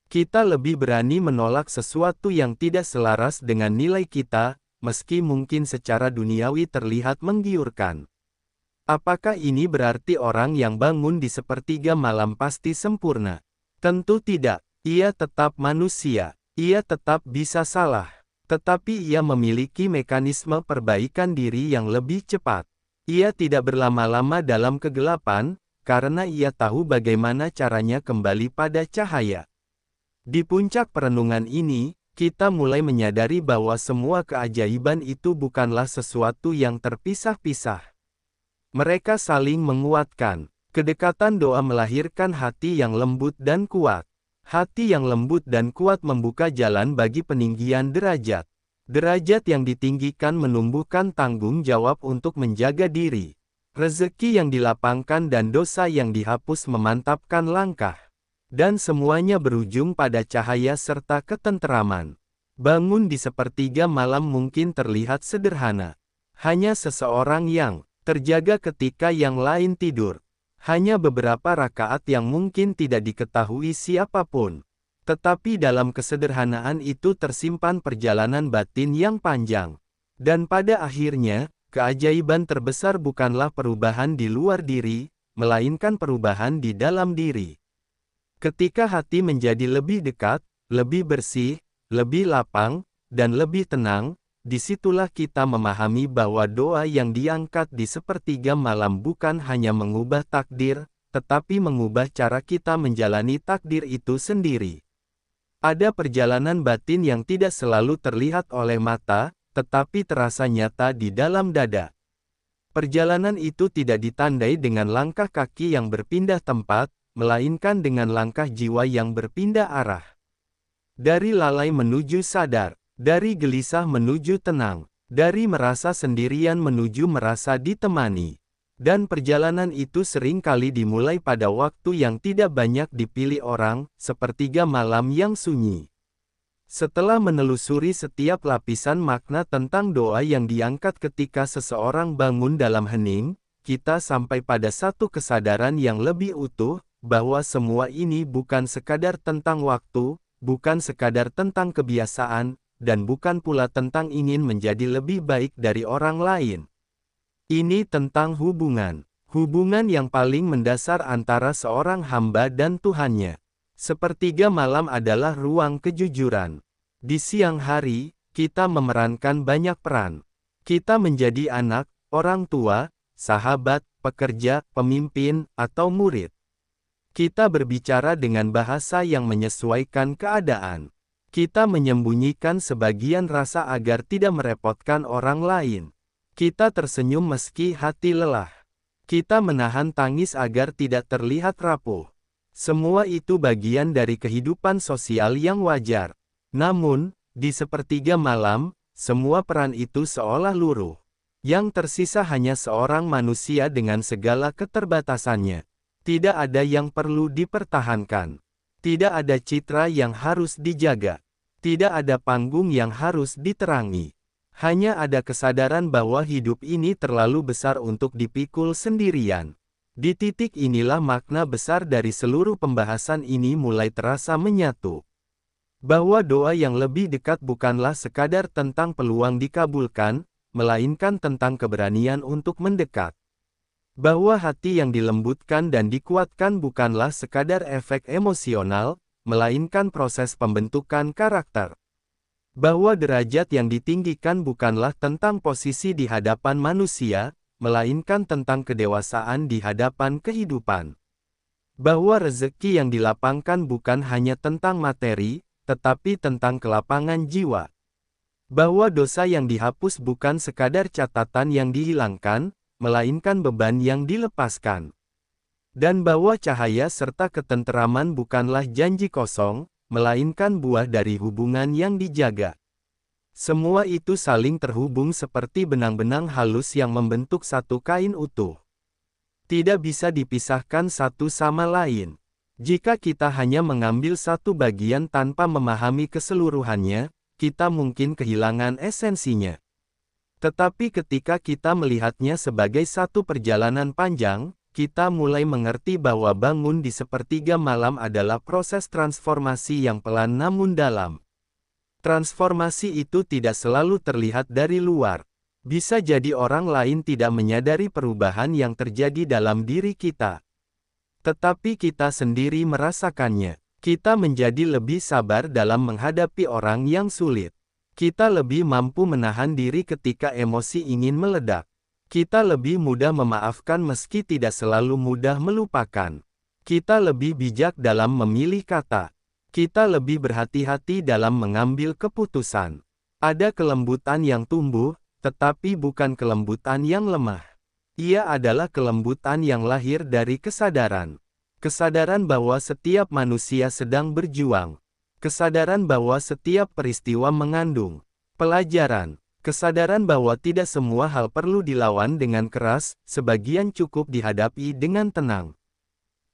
Kita lebih berani menolak sesuatu yang tidak selaras dengan nilai kita, meski mungkin secara duniawi terlihat menggiurkan. Apakah ini berarti orang yang bangun di sepertiga malam pasti sempurna? Tentu tidak. Ia tetap manusia. Ia tetap bisa salah. Tetapi ia memiliki mekanisme perbaikan diri yang lebih cepat. Ia tidak berlama-lama dalam kegelapan, karena ia tahu bagaimana caranya kembali pada cahaya. Di puncak perenungan ini, kita mulai menyadari bahwa semua keajaiban itu bukanlah sesuatu yang terpisah-pisah. Mereka saling menguatkan. Kedekatan doa melahirkan hati yang lembut dan kuat. Hati yang lembut dan kuat membuka jalan bagi peninggian derajat. Derajat yang ditinggikan menumbuhkan tanggung jawab untuk menjaga diri. Rezeki yang dilapangkan dan dosa yang dihapus memantapkan langkah. Dan semuanya berujung pada cahaya serta ketenteraman. Bangun di sepertiga malam mungkin terlihat sederhana. Hanya seseorang yang terjaga ketika yang lain tidur. Hanya beberapa rakaat yang mungkin tidak diketahui siapapun. Tetapi dalam kesederhanaan itu tersimpan perjalanan batin yang panjang. Dan pada akhirnya, keajaiban terbesar bukanlah perubahan di luar diri, melainkan perubahan di dalam diri. Ketika hati menjadi lebih dekat, lebih bersih, lebih lapang, dan lebih tenang, disitulah kita memahami bahwa doa yang diangkat di sepertiga malam bukan hanya mengubah takdir, tetapi mengubah cara kita menjalani takdir itu sendiri. Ada perjalanan batin yang tidak selalu terlihat oleh mata, tetapi terasa nyata di dalam dada. Perjalanan itu tidak ditandai dengan langkah kaki yang berpindah tempat, melainkan dengan langkah jiwa yang berpindah arah. Dari lalai menuju sadar. Dari gelisah menuju tenang, dari merasa sendirian menuju merasa ditemani. Dan perjalanan itu sering kali dimulai pada waktu yang tidak banyak dipilih orang, sepertiga malam yang sunyi. Setelah menelusuri setiap lapisan makna tentang doa yang diangkat ketika seseorang bangun dalam hening, kita sampai pada satu kesadaran yang lebih utuh, bahwa semua ini bukan sekadar tentang waktu, bukan sekadar tentang kebiasaan, dan bukan pula tentang ingin menjadi lebih baik dari orang lain. Ini tentang hubungan. Hubungan yang paling mendasar antara seorang hamba dan Tuhannya. Sepertiga malam adalah ruang kejujuran. Di siang hari, kita memerankan banyak peran. Kita menjadi anak, orang tua, sahabat, pekerja, pemimpin, atau murid. Kita berbicara dengan bahasa yang menyesuaikan keadaan. Kita menyembunyikan sebagian rasa agar tidak merepotkan orang lain. Kita tersenyum meski hati lelah. Kita menahan tangis agar tidak terlihat rapuh. Semua itu bagian dari kehidupan sosial yang wajar. Namun, di sepertiga malam, semua peran itu seolah luruh. Yang tersisa hanya seorang manusia dengan segala keterbatasannya. Tidak ada yang perlu dipertahankan. Tidak ada citra yang harus dijaga. Tidak ada panggung yang harus diterangi. Hanya ada kesadaran bahwa hidup ini terlalu besar untuk dipikul sendirian. Di titik inilah makna besar dari seluruh pembahasan ini mulai terasa menyatu. Bahwa doa yang lebih dekat bukanlah sekadar tentang peluang dikabulkan, melainkan tentang keberanian untuk mendekat. Bahwa hati yang dilembutkan dan dikuatkan bukanlah sekadar efek emosional, melainkan proses pembentukan karakter. Bahwa derajat yang ditinggikan bukanlah tentang posisi di hadapan manusia, melainkan tentang kedewasaan di hadapan kehidupan. Bahwa rezeki yang dilapangkan bukan hanya tentang materi, tetapi tentang kelapangan jiwa. Bahwa dosa yang dihapus bukan sekadar catatan yang dihilangkan, melainkan beban yang dilepaskan. Dan bahwa cahaya serta ketenteraman bukanlah janji kosong, melainkan buah dari hubungan yang dijaga. Semua itu saling terhubung seperti benang-benang halus yang membentuk satu kain utuh. Tidak bisa dipisahkan satu sama lain. Jika kita hanya mengambil satu bagian tanpa memahami keseluruhannya, kita mungkin kehilangan esensinya. Tetapi ketika kita melihatnya sebagai satu perjalanan panjang, kita mulai mengerti bahwa bangun di sepertiga malam adalah proses transformasi yang pelan namun dalam. Transformasi itu tidak selalu terlihat dari luar. Bisa jadi orang lain tidak menyadari perubahan yang terjadi dalam diri kita. Tetapi kita sendiri merasakannya. Kita menjadi lebih sabar dalam menghadapi orang yang sulit. Kita lebih mampu menahan diri ketika emosi ingin meledak. Kita lebih mudah memaafkan meski tidak selalu mudah melupakan. Kita lebih bijak dalam memilih kata. Kita lebih berhati-hati dalam mengambil keputusan. Ada kelembutan yang tumbuh, tetapi bukan kelembutan yang lemah. Ia adalah kelembutan yang lahir dari kesadaran. Kesadaran bahwa setiap manusia sedang berjuang. Kesadaran bahwa setiap peristiwa mengandung pelajaran. Kesadaran bahwa tidak semua hal perlu dilawan dengan keras, sebagian cukup dihadapi dengan tenang.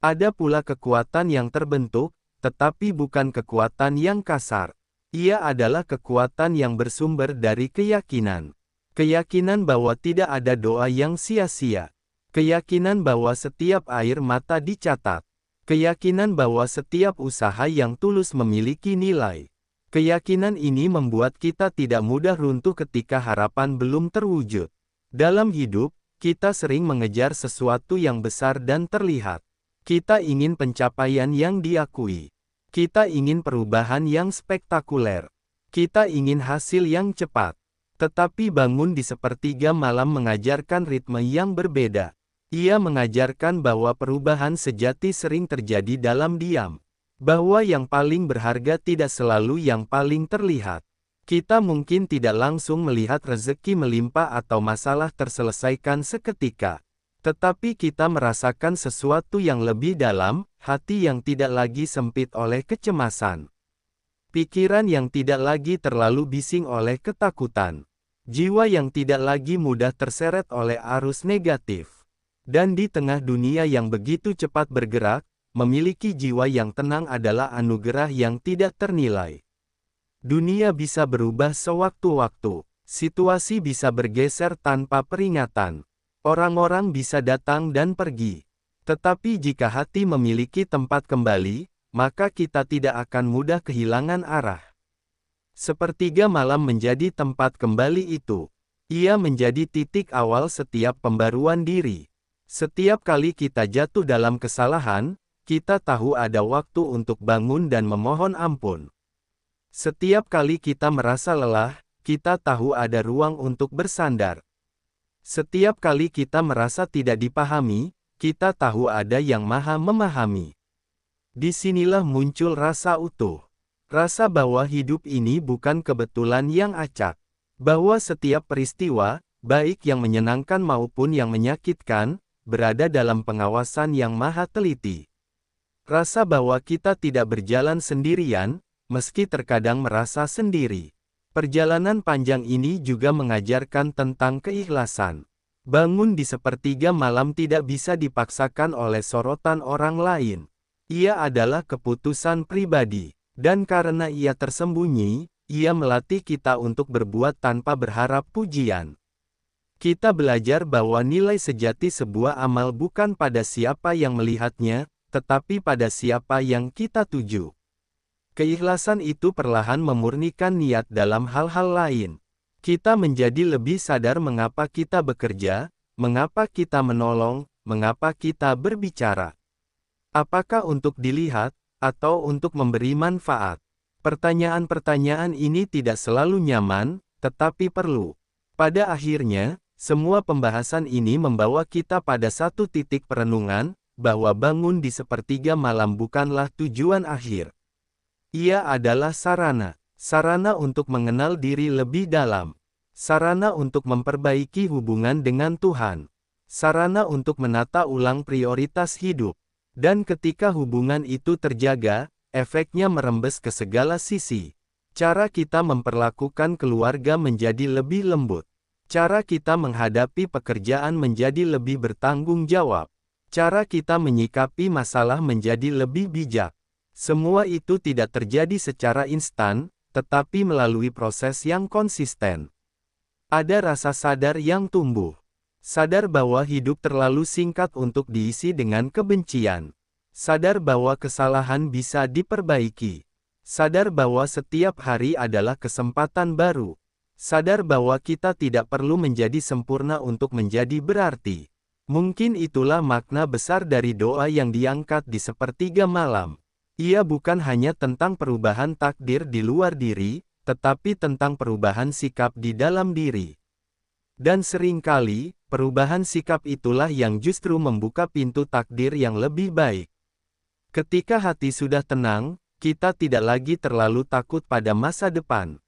Ada pula kekuatan yang terbentuk, tetapi bukan kekuatan yang kasar. Ia adalah kekuatan yang bersumber dari keyakinan. Keyakinan bahwa tidak ada doa yang sia-sia. Keyakinan bahwa setiap air mata dicatat. Keyakinan bahwa setiap usaha yang tulus memiliki nilai. Keyakinan ini membuat kita tidak mudah runtuh ketika harapan belum terwujud. Dalam hidup, kita sering mengejar sesuatu yang besar dan terlihat. Kita ingin pencapaian yang diakui. Kita ingin perubahan yang spektakuler. Kita ingin hasil yang cepat. Tetapi bangun di sepertiga malam mengajarkan ritme yang berbeda. Ia mengajarkan bahwa perubahan sejati sering terjadi dalam diam. Bahwa yang paling berharga tidak selalu yang paling terlihat. Kita mungkin tidak langsung melihat rezeki melimpah atau masalah terselesaikan seketika. Tetapi kita merasakan sesuatu yang lebih dalam, hati yang tidak lagi sempit oleh kecemasan. Pikiran yang tidak lagi terlalu bising oleh ketakutan. Jiwa yang tidak lagi mudah terseret oleh arus negatif. Dan di tengah dunia yang begitu cepat bergerak, memiliki jiwa yang tenang adalah anugerah yang tidak ternilai. Dunia bisa berubah sewaktu-waktu, situasi bisa bergeser tanpa peringatan, orang-orang bisa datang dan pergi. Tetapi jika hati memiliki tempat kembali, maka kita tidak akan mudah kehilangan arah. Sepertiga malam menjadi tempat kembali itu. Ia menjadi titik awal setiap pembaruan diri. Setiap kali kita jatuh dalam kesalahan, kita tahu ada waktu untuk bangun dan memohon ampun. Setiap kali kita merasa lelah, kita tahu ada ruang untuk bersandar. Setiap kali kita merasa tidak dipahami, kita tahu ada yang maha memahami. Disinilah muncul rasa utuh. Rasa bahwa hidup ini bukan kebetulan yang acak. Bahwa setiap peristiwa, baik yang menyenangkan maupun yang menyakitkan, berada dalam pengawasan yang maha teliti. Rasa bahwa kita tidak berjalan sendirian, meski terkadang merasa sendiri. Perjalanan panjang ini juga mengajarkan tentang keikhlasan. Bangun di sepertiga malam tidak bisa dipaksakan oleh sorotan orang lain. Ia adalah keputusan pribadi, dan karena ia tersembunyi, ia melatih kita untuk berbuat tanpa berharap pujian. Kita belajar bahwa nilai sejati sebuah amal bukan pada siapa yang melihatnya, tetapi pada siapa yang kita tuju. Keikhlasan itu perlahan memurnikan niat dalam hal-hal lain. Kita menjadi lebih sadar mengapa kita bekerja, mengapa kita menolong, mengapa kita berbicara. Apakah untuk dilihat, atau untuk memberi manfaat? Pertanyaan-pertanyaan ini tidak selalu nyaman, tetapi perlu. Pada akhirnya, semua pembahasan ini membawa kita pada satu titik perenungan, bahwa bangun di sepertiga malam bukanlah tujuan akhir. Ia adalah sarana untuk mengenal diri lebih dalam, sarana untuk memperbaiki hubungan dengan Tuhan, sarana untuk menata ulang prioritas hidup. Dan ketika hubungan itu terjaga, efeknya merembes ke segala sisi. Cara kita memperlakukan keluarga menjadi lebih lembut. Cara kita menghadapi pekerjaan menjadi lebih bertanggung jawab. Cara kita menyikapi masalah menjadi lebih bijak. Semua itu tidak terjadi secara instan, tetapi melalui proses yang konsisten. Ada rasa sadar yang tumbuh. Sadar bahwa hidup terlalu singkat untuk diisi dengan kebencian. Sadar bahwa kesalahan bisa diperbaiki. Sadar bahwa setiap hari adalah kesempatan baru. Sadar bahwa kita tidak perlu menjadi sempurna untuk menjadi berarti. Mungkin itulah makna besar dari doa yang diangkat di sepertiga malam. Ia bukan hanya tentang perubahan takdir di luar diri, tetapi tentang perubahan sikap di dalam diri. Dan seringkali, perubahan sikap itulah yang justru membuka pintu takdir yang lebih baik. Ketika hati sudah tenang, kita tidak lagi terlalu takut pada masa depan.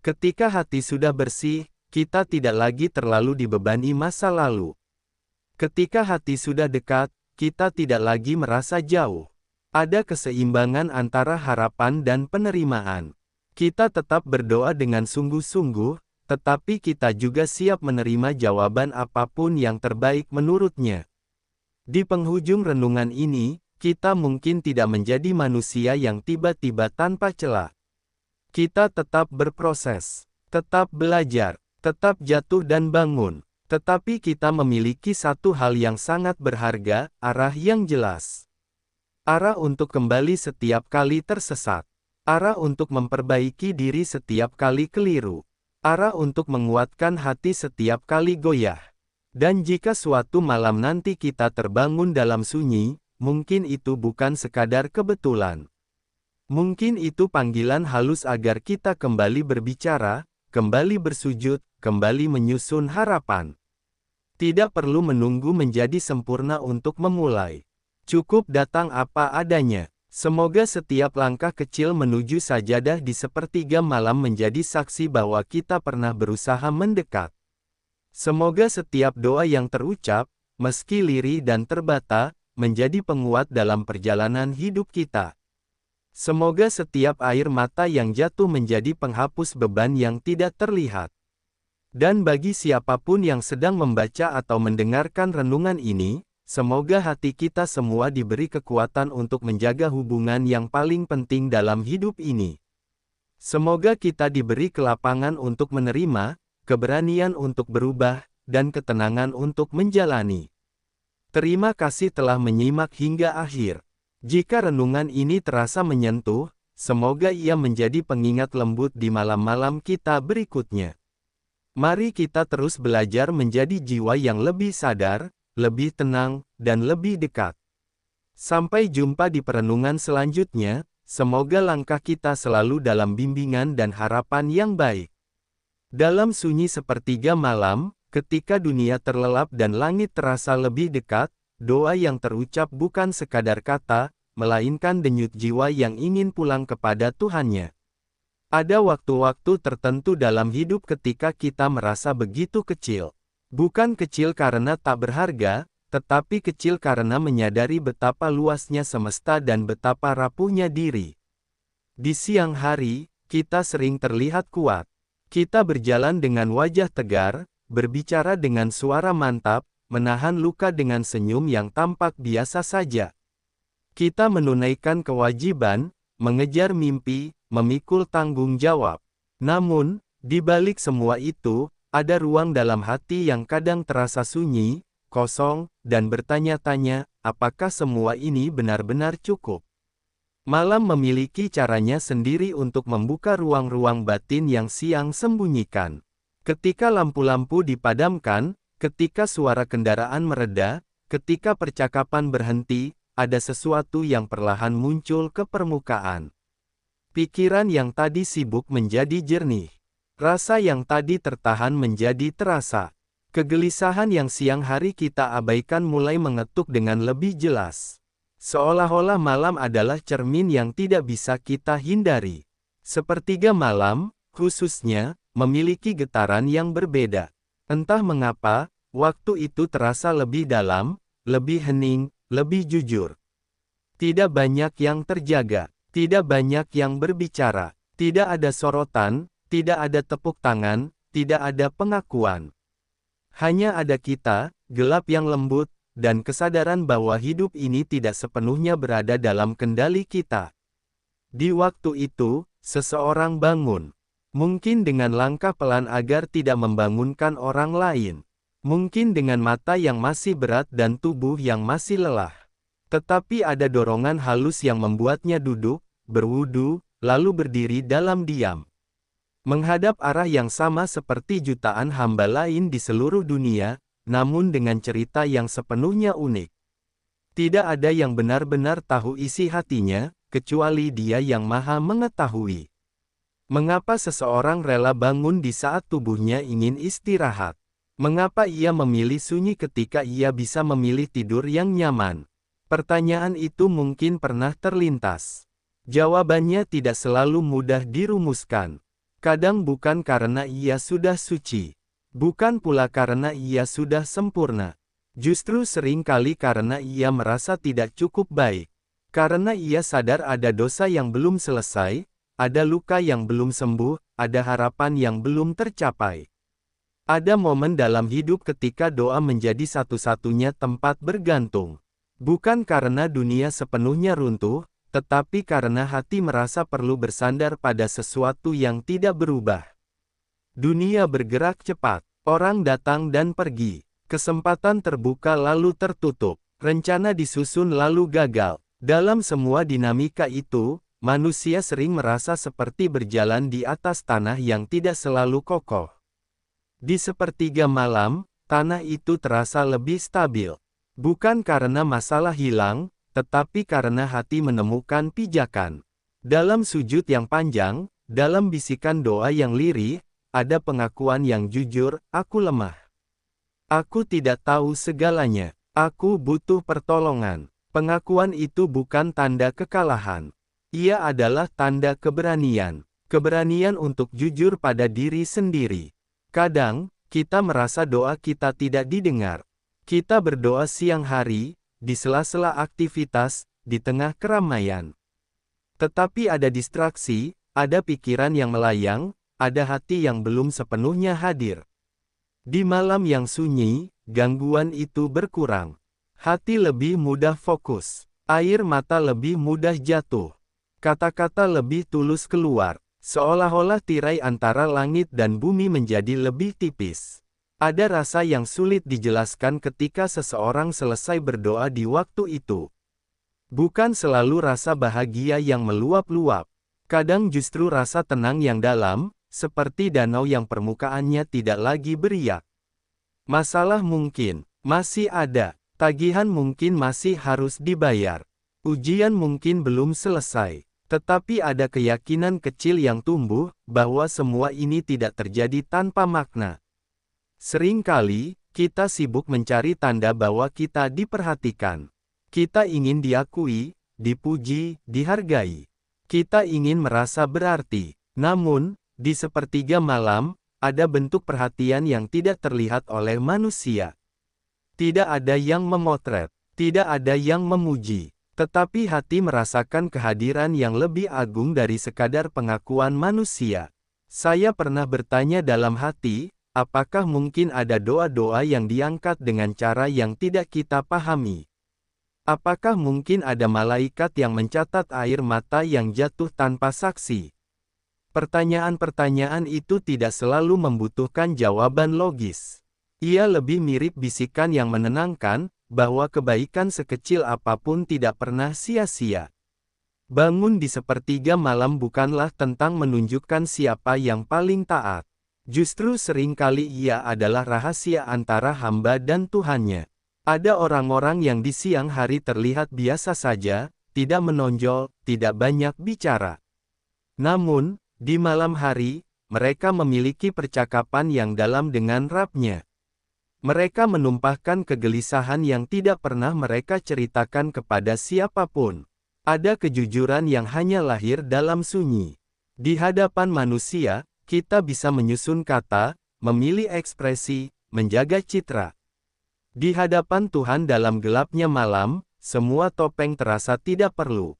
Ketika hati sudah bersih, kita tidak lagi terlalu dibebani masa lalu. Ketika hati sudah dekat, kita tidak lagi merasa jauh. Ada keseimbangan antara harapan dan penerimaan. Kita tetap berdoa dengan sungguh-sungguh, tetapi kita juga siap menerima jawaban apapun yang terbaik menurutnya. Di penghujung renungan ini, kita mungkin tidak menjadi manusia yang tiba-tiba tanpa celah. Kita tetap berproses, tetap belajar, tetap jatuh dan bangun. Tetapi kita memiliki satu hal yang sangat berharga, arah yang jelas. Arah untuk kembali setiap kali tersesat. Arah untuk memperbaiki diri setiap kali keliru. Arah untuk menguatkan hati setiap kali goyah. Dan jika suatu malam nanti kita terbangun dalam sunyi, mungkin itu bukan sekadar kebetulan. Mungkin itu panggilan halus agar kita kembali berbicara, kembali bersujud, kembali menyusun harapan. Tidak perlu menunggu menjadi sempurna untuk memulai. Cukup datang apa adanya. Semoga setiap langkah kecil menuju sajadah di sepertiga malam menjadi saksi bahwa kita pernah berusaha mendekat. Semoga setiap doa yang terucap, meski lirih dan terbata, menjadi penguat dalam perjalanan hidup kita. Semoga setiap air mata yang jatuh menjadi penghapus beban yang tidak terlihat. Dan bagi siapapun yang sedang membaca atau mendengarkan renungan ini, semoga hati kita semua diberi kekuatan untuk menjaga hubungan yang paling penting dalam hidup ini. Semoga kita diberi kelapangan untuk menerima, keberanian untuk berubah, dan ketenangan untuk menjalani. Terima kasih telah menyimak hingga akhir. Jika renungan ini terasa menyentuh, semoga ia menjadi pengingat lembut di malam-malam kita berikutnya. Mari kita terus belajar menjadi jiwa yang lebih sadar, lebih tenang, dan lebih dekat. Sampai jumpa di perenungan selanjutnya, semoga langkah kita selalu dalam bimbingan dan harapan yang baik. Dalam sunyi sepertiga malam, ketika dunia terlelap dan langit terasa lebih dekat, doa yang terucap bukan sekadar kata, melainkan denyut jiwa yang ingin pulang kepada Tuhannya. Ada waktu-waktu tertentu dalam hidup ketika kita merasa begitu kecil. Bukan kecil karena tak berharga, tetapi kecil karena menyadari betapa luasnya semesta dan betapa rapuhnya diri. Di siang hari, kita sering terlihat kuat. Kita berjalan dengan wajah tegar, berbicara dengan suara mantap, menahan luka dengan senyum yang tampak biasa saja. Kita menunaikan kewajiban, mengejar mimpi, memikul tanggung jawab. Namun, di balik semua itu, ada ruang dalam hati yang kadang terasa sunyi, kosong, dan bertanya-tanya, apakah semua ini benar-benar cukup? Malam memiliki caranya sendiri untuk membuka ruang-ruang batin yang siang sembunyikan. Ketika lampu-lampu dipadamkan, ketika suara kendaraan mereda, ketika percakapan berhenti, ada sesuatu yang perlahan muncul ke permukaan. Pikiran yang tadi sibuk menjadi jernih. Rasa yang tadi tertahan menjadi terasa. Kegelisahan yang siang hari kita abaikan mulai mengetuk dengan lebih jelas. Seolah-olah malam adalah cermin yang tidak bisa kita hindari. Sepertiga malam, khususnya, memiliki getaran yang berbeda. Entah mengapa, waktu itu terasa lebih dalam, lebih hening, lebih jujur. Tidak banyak yang terjaga, tidak banyak yang berbicara, tidak ada sorotan, tidak ada tepuk tangan, tidak ada pengakuan. Hanya ada kita, gelap yang lembut, dan kesadaran bahwa hidup ini tidak sepenuhnya berada dalam kendali kita. Di waktu itu, seseorang bangun. Mungkin dengan langkah pelan agar tidak membangunkan orang lain. Mungkin dengan mata yang masih berat dan tubuh yang masih lelah. Tetapi ada dorongan halus yang membuatnya duduk, berwudu, lalu berdiri dalam diam. Menghadap arah yang sama seperti jutaan hamba lain di seluruh dunia, namun dengan cerita yang sepenuhnya unik. Tidak ada yang benar-benar tahu isi hatinya, kecuali Dia yang Maha Mengetahui. Mengapa seseorang rela bangun di saat tubuhnya ingin istirahat? Mengapa ia memilih sunyi ketika ia bisa memilih tidur yang nyaman? Pertanyaan itu mungkin pernah terlintas. Jawabannya tidak selalu mudah dirumuskan. Kadang bukan karena ia sudah suci. Bukan pula karena ia sudah sempurna. Justru sering kali karena ia merasa tidak cukup baik. Karena ia sadar ada dosa yang belum selesai, ada luka yang belum sembuh, ada harapan yang belum tercapai. Ada momen dalam hidup ketika doa menjadi satu-satunya tempat bergantung. Bukan karena dunia sepenuhnya runtuh, tetapi karena hati merasa perlu bersandar pada sesuatu yang tidak berubah. Dunia bergerak cepat, orang datang dan pergi, kesempatan terbuka lalu tertutup, rencana disusun lalu gagal. Dalam semua dinamika itu, manusia sering merasa seperti berjalan di atas tanah yang tidak selalu kokoh. Di sepertiga malam, tanah itu terasa lebih stabil. Bukan karena masalah hilang, tetapi karena hati menemukan pijakan. Dalam sujud yang panjang, dalam bisikan doa yang lirih, ada pengakuan yang jujur, aku lemah. Aku tidak tahu segalanya. Aku butuh pertolongan. Pengakuan itu bukan tanda kekalahan. Ia adalah tanda keberanian. Keberanian untuk jujur pada diri sendiri. Kadang, kita merasa doa kita tidak didengar. Kita berdoa siang hari, di sela-sela aktivitas, di tengah keramaian. Tetapi ada distraksi, ada pikiran yang melayang, ada hati yang belum sepenuhnya hadir. Di malam yang sunyi, gangguan itu berkurang. Hati lebih mudah fokus, air mata lebih mudah jatuh. Kata-kata lebih tulus keluar, seolah-olah tirai antara langit dan bumi menjadi lebih tipis. Ada rasa yang sulit dijelaskan ketika seseorang selesai berdoa di waktu itu. Bukan selalu rasa bahagia yang meluap-luap. Kadang justru rasa tenang yang dalam, seperti danau yang permukaannya tidak lagi beriak. Masalah mungkin masih ada, tagihan mungkin masih harus dibayar. Ujian mungkin belum selesai. Tetapi ada keyakinan kecil yang tumbuh, bahwa semua ini tidak terjadi tanpa makna. Seringkali, kita sibuk mencari tanda bahwa kita diperhatikan. Kita ingin diakui, dipuji, dihargai. Kita ingin merasa berarti. Namun, di sepertiga malam, ada bentuk perhatian yang tidak terlihat oleh manusia. Tidak ada yang memotret, tidak ada yang memuji, tetapi hati merasakan kehadiran yang lebih agung dari sekadar pengakuan manusia. Saya pernah bertanya dalam hati, apakah mungkin ada doa-doa yang diangkat dengan cara yang tidak kita pahami? Apakah mungkin ada malaikat yang mencatat air mata yang jatuh tanpa saksi? Pertanyaan-pertanyaan itu tidak selalu membutuhkan jawaban logis. Ia lebih mirip bisikan yang menenangkan, bahwa kebaikan sekecil apapun tidak pernah sia-sia. Bangun di sepertiga malam bukanlah tentang menunjukkan siapa yang paling taat. Justru seringkali ia adalah rahasia antara hamba dan Tuhannya. Ada orang-orang yang di siang hari terlihat biasa saja, tidak menonjol, tidak banyak bicara. Namun, di malam hari, mereka memiliki percakapan yang dalam dengan Rabb-Nya. Mereka menumpahkan kegelisahan yang tidak pernah mereka ceritakan kepada siapapun. Ada kejujuran yang hanya lahir dalam sunyi. Di hadapan manusia, kita bisa menyusun kata, memilih ekspresi, menjaga citra. Di hadapan Tuhan dalam gelapnya malam, semua topeng terasa tidak perlu.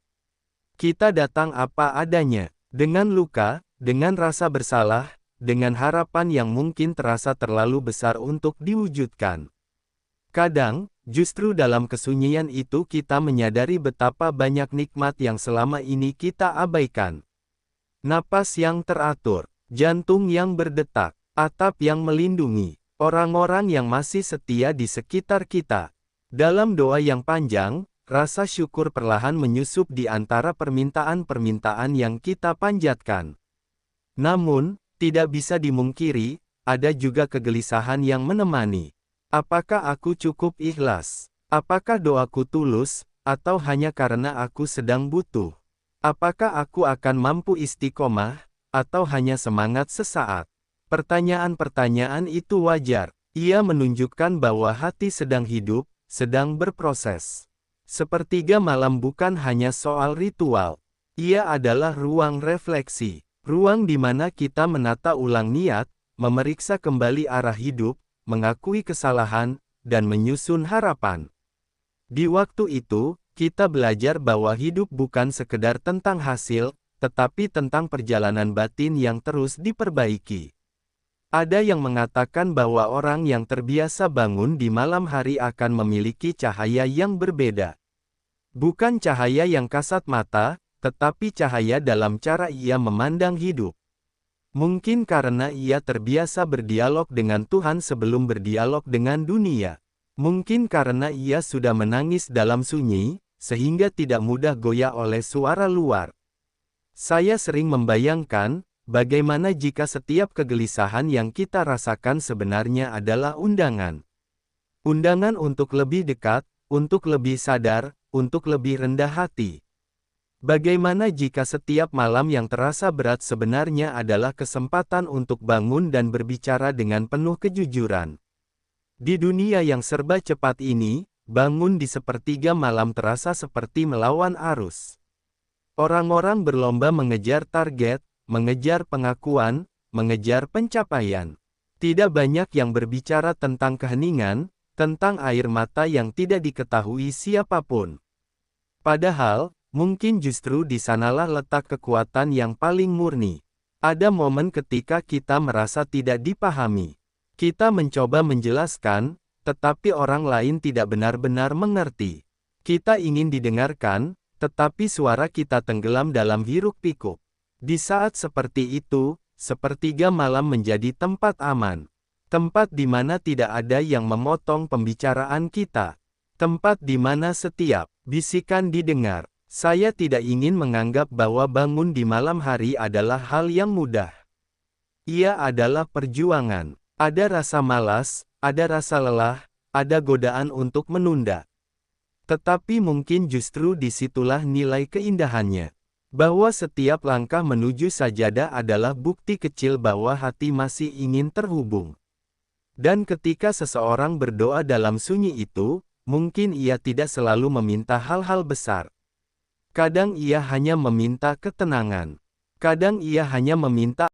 Kita datang apa adanya. Dengan luka, dengan rasa bersalah, dengan harapan yang mungkin terasa terlalu besar untuk diwujudkan. Kadang, justru dalam kesunyian itu kita menyadari betapa banyak nikmat yang selama ini kita abaikan. Napas yang teratur, jantung yang berdetak, atap yang melindungi, orang-orang yang masih setia di sekitar kita. Dalam doa yang panjang, rasa syukur perlahan menyusup di antara permintaan-permintaan yang kita panjatkan. Namun, tidak bisa dimungkiri, ada juga kegelisahan yang menemani. Apakah aku cukup ikhlas? Apakah doaku tulus, atau hanya karena aku sedang butuh? Apakah aku akan mampu istiqomah, atau hanya semangat sesaat? Pertanyaan-pertanyaan itu wajar. Ia menunjukkan bahwa hati sedang hidup, sedang berproses. Sepertiga malam bukan hanya soal ritual. Ia adalah ruang refleksi. Ruang di mana kita menata ulang niat, memeriksa kembali arah hidup, mengakui kesalahan, dan menyusun harapan. Di waktu itu, kita belajar bahwa hidup bukan sekedar tentang hasil, tetapi tentang perjalanan batin yang terus diperbaiki. Ada yang mengatakan bahwa orang yang terbiasa bangun di malam hari akan memiliki cahaya yang berbeda. Bukan cahaya yang kasat mata, tetapi cahaya dalam cara ia memandang hidup. Mungkin karena ia terbiasa berdialog dengan Tuhan sebelum berdialog dengan dunia. Mungkin karena ia sudah menangis dalam sunyi, sehingga tidak mudah goyah oleh suara luar. Saya sering membayangkan, bagaimana jika setiap kegelisahan yang kita rasakan sebenarnya adalah undangan. Undangan untuk lebih dekat, untuk lebih sadar, untuk lebih rendah hati. Bagaimana jika setiap malam yang terasa berat sebenarnya adalah kesempatan untuk bangun dan berbicara dengan penuh kejujuran? Di dunia yang serba cepat ini, bangun di sepertiga malam terasa seperti melawan arus. Orang-orang berlomba mengejar target, mengejar pengakuan, mengejar pencapaian. Tidak banyak yang berbicara tentang keheningan, tentang air mata yang tidak diketahui siapapun. Padahal, mungkin justru di sanalah letak kekuatan yang paling murni. Ada momen ketika kita merasa tidak dipahami. Kita mencoba menjelaskan, tetapi orang lain tidak benar-benar mengerti. Kita ingin didengarkan, tetapi suara kita tenggelam dalam hiruk-pikuk. Di saat seperti itu, sepertiga malam menjadi tempat aman. Tempat di mana tidak ada yang memotong pembicaraan kita. Tempat di mana setiap bisikan didengar. Saya tidak ingin menganggap bahwa bangun di malam hari adalah hal yang mudah. Ia adalah perjuangan. Ada rasa malas, ada rasa lelah, ada godaan untuk menunda. Tetapi mungkin justru disitulah nilai keindahannya. Bahwa setiap langkah menuju sajadah adalah bukti kecil bahwa hati masih ingin terhubung. Dan ketika seseorang berdoa dalam sunyi itu, mungkin ia tidak selalu meminta hal-hal besar. Kadang ia hanya meminta ketenangan. Kadang ia hanya meminta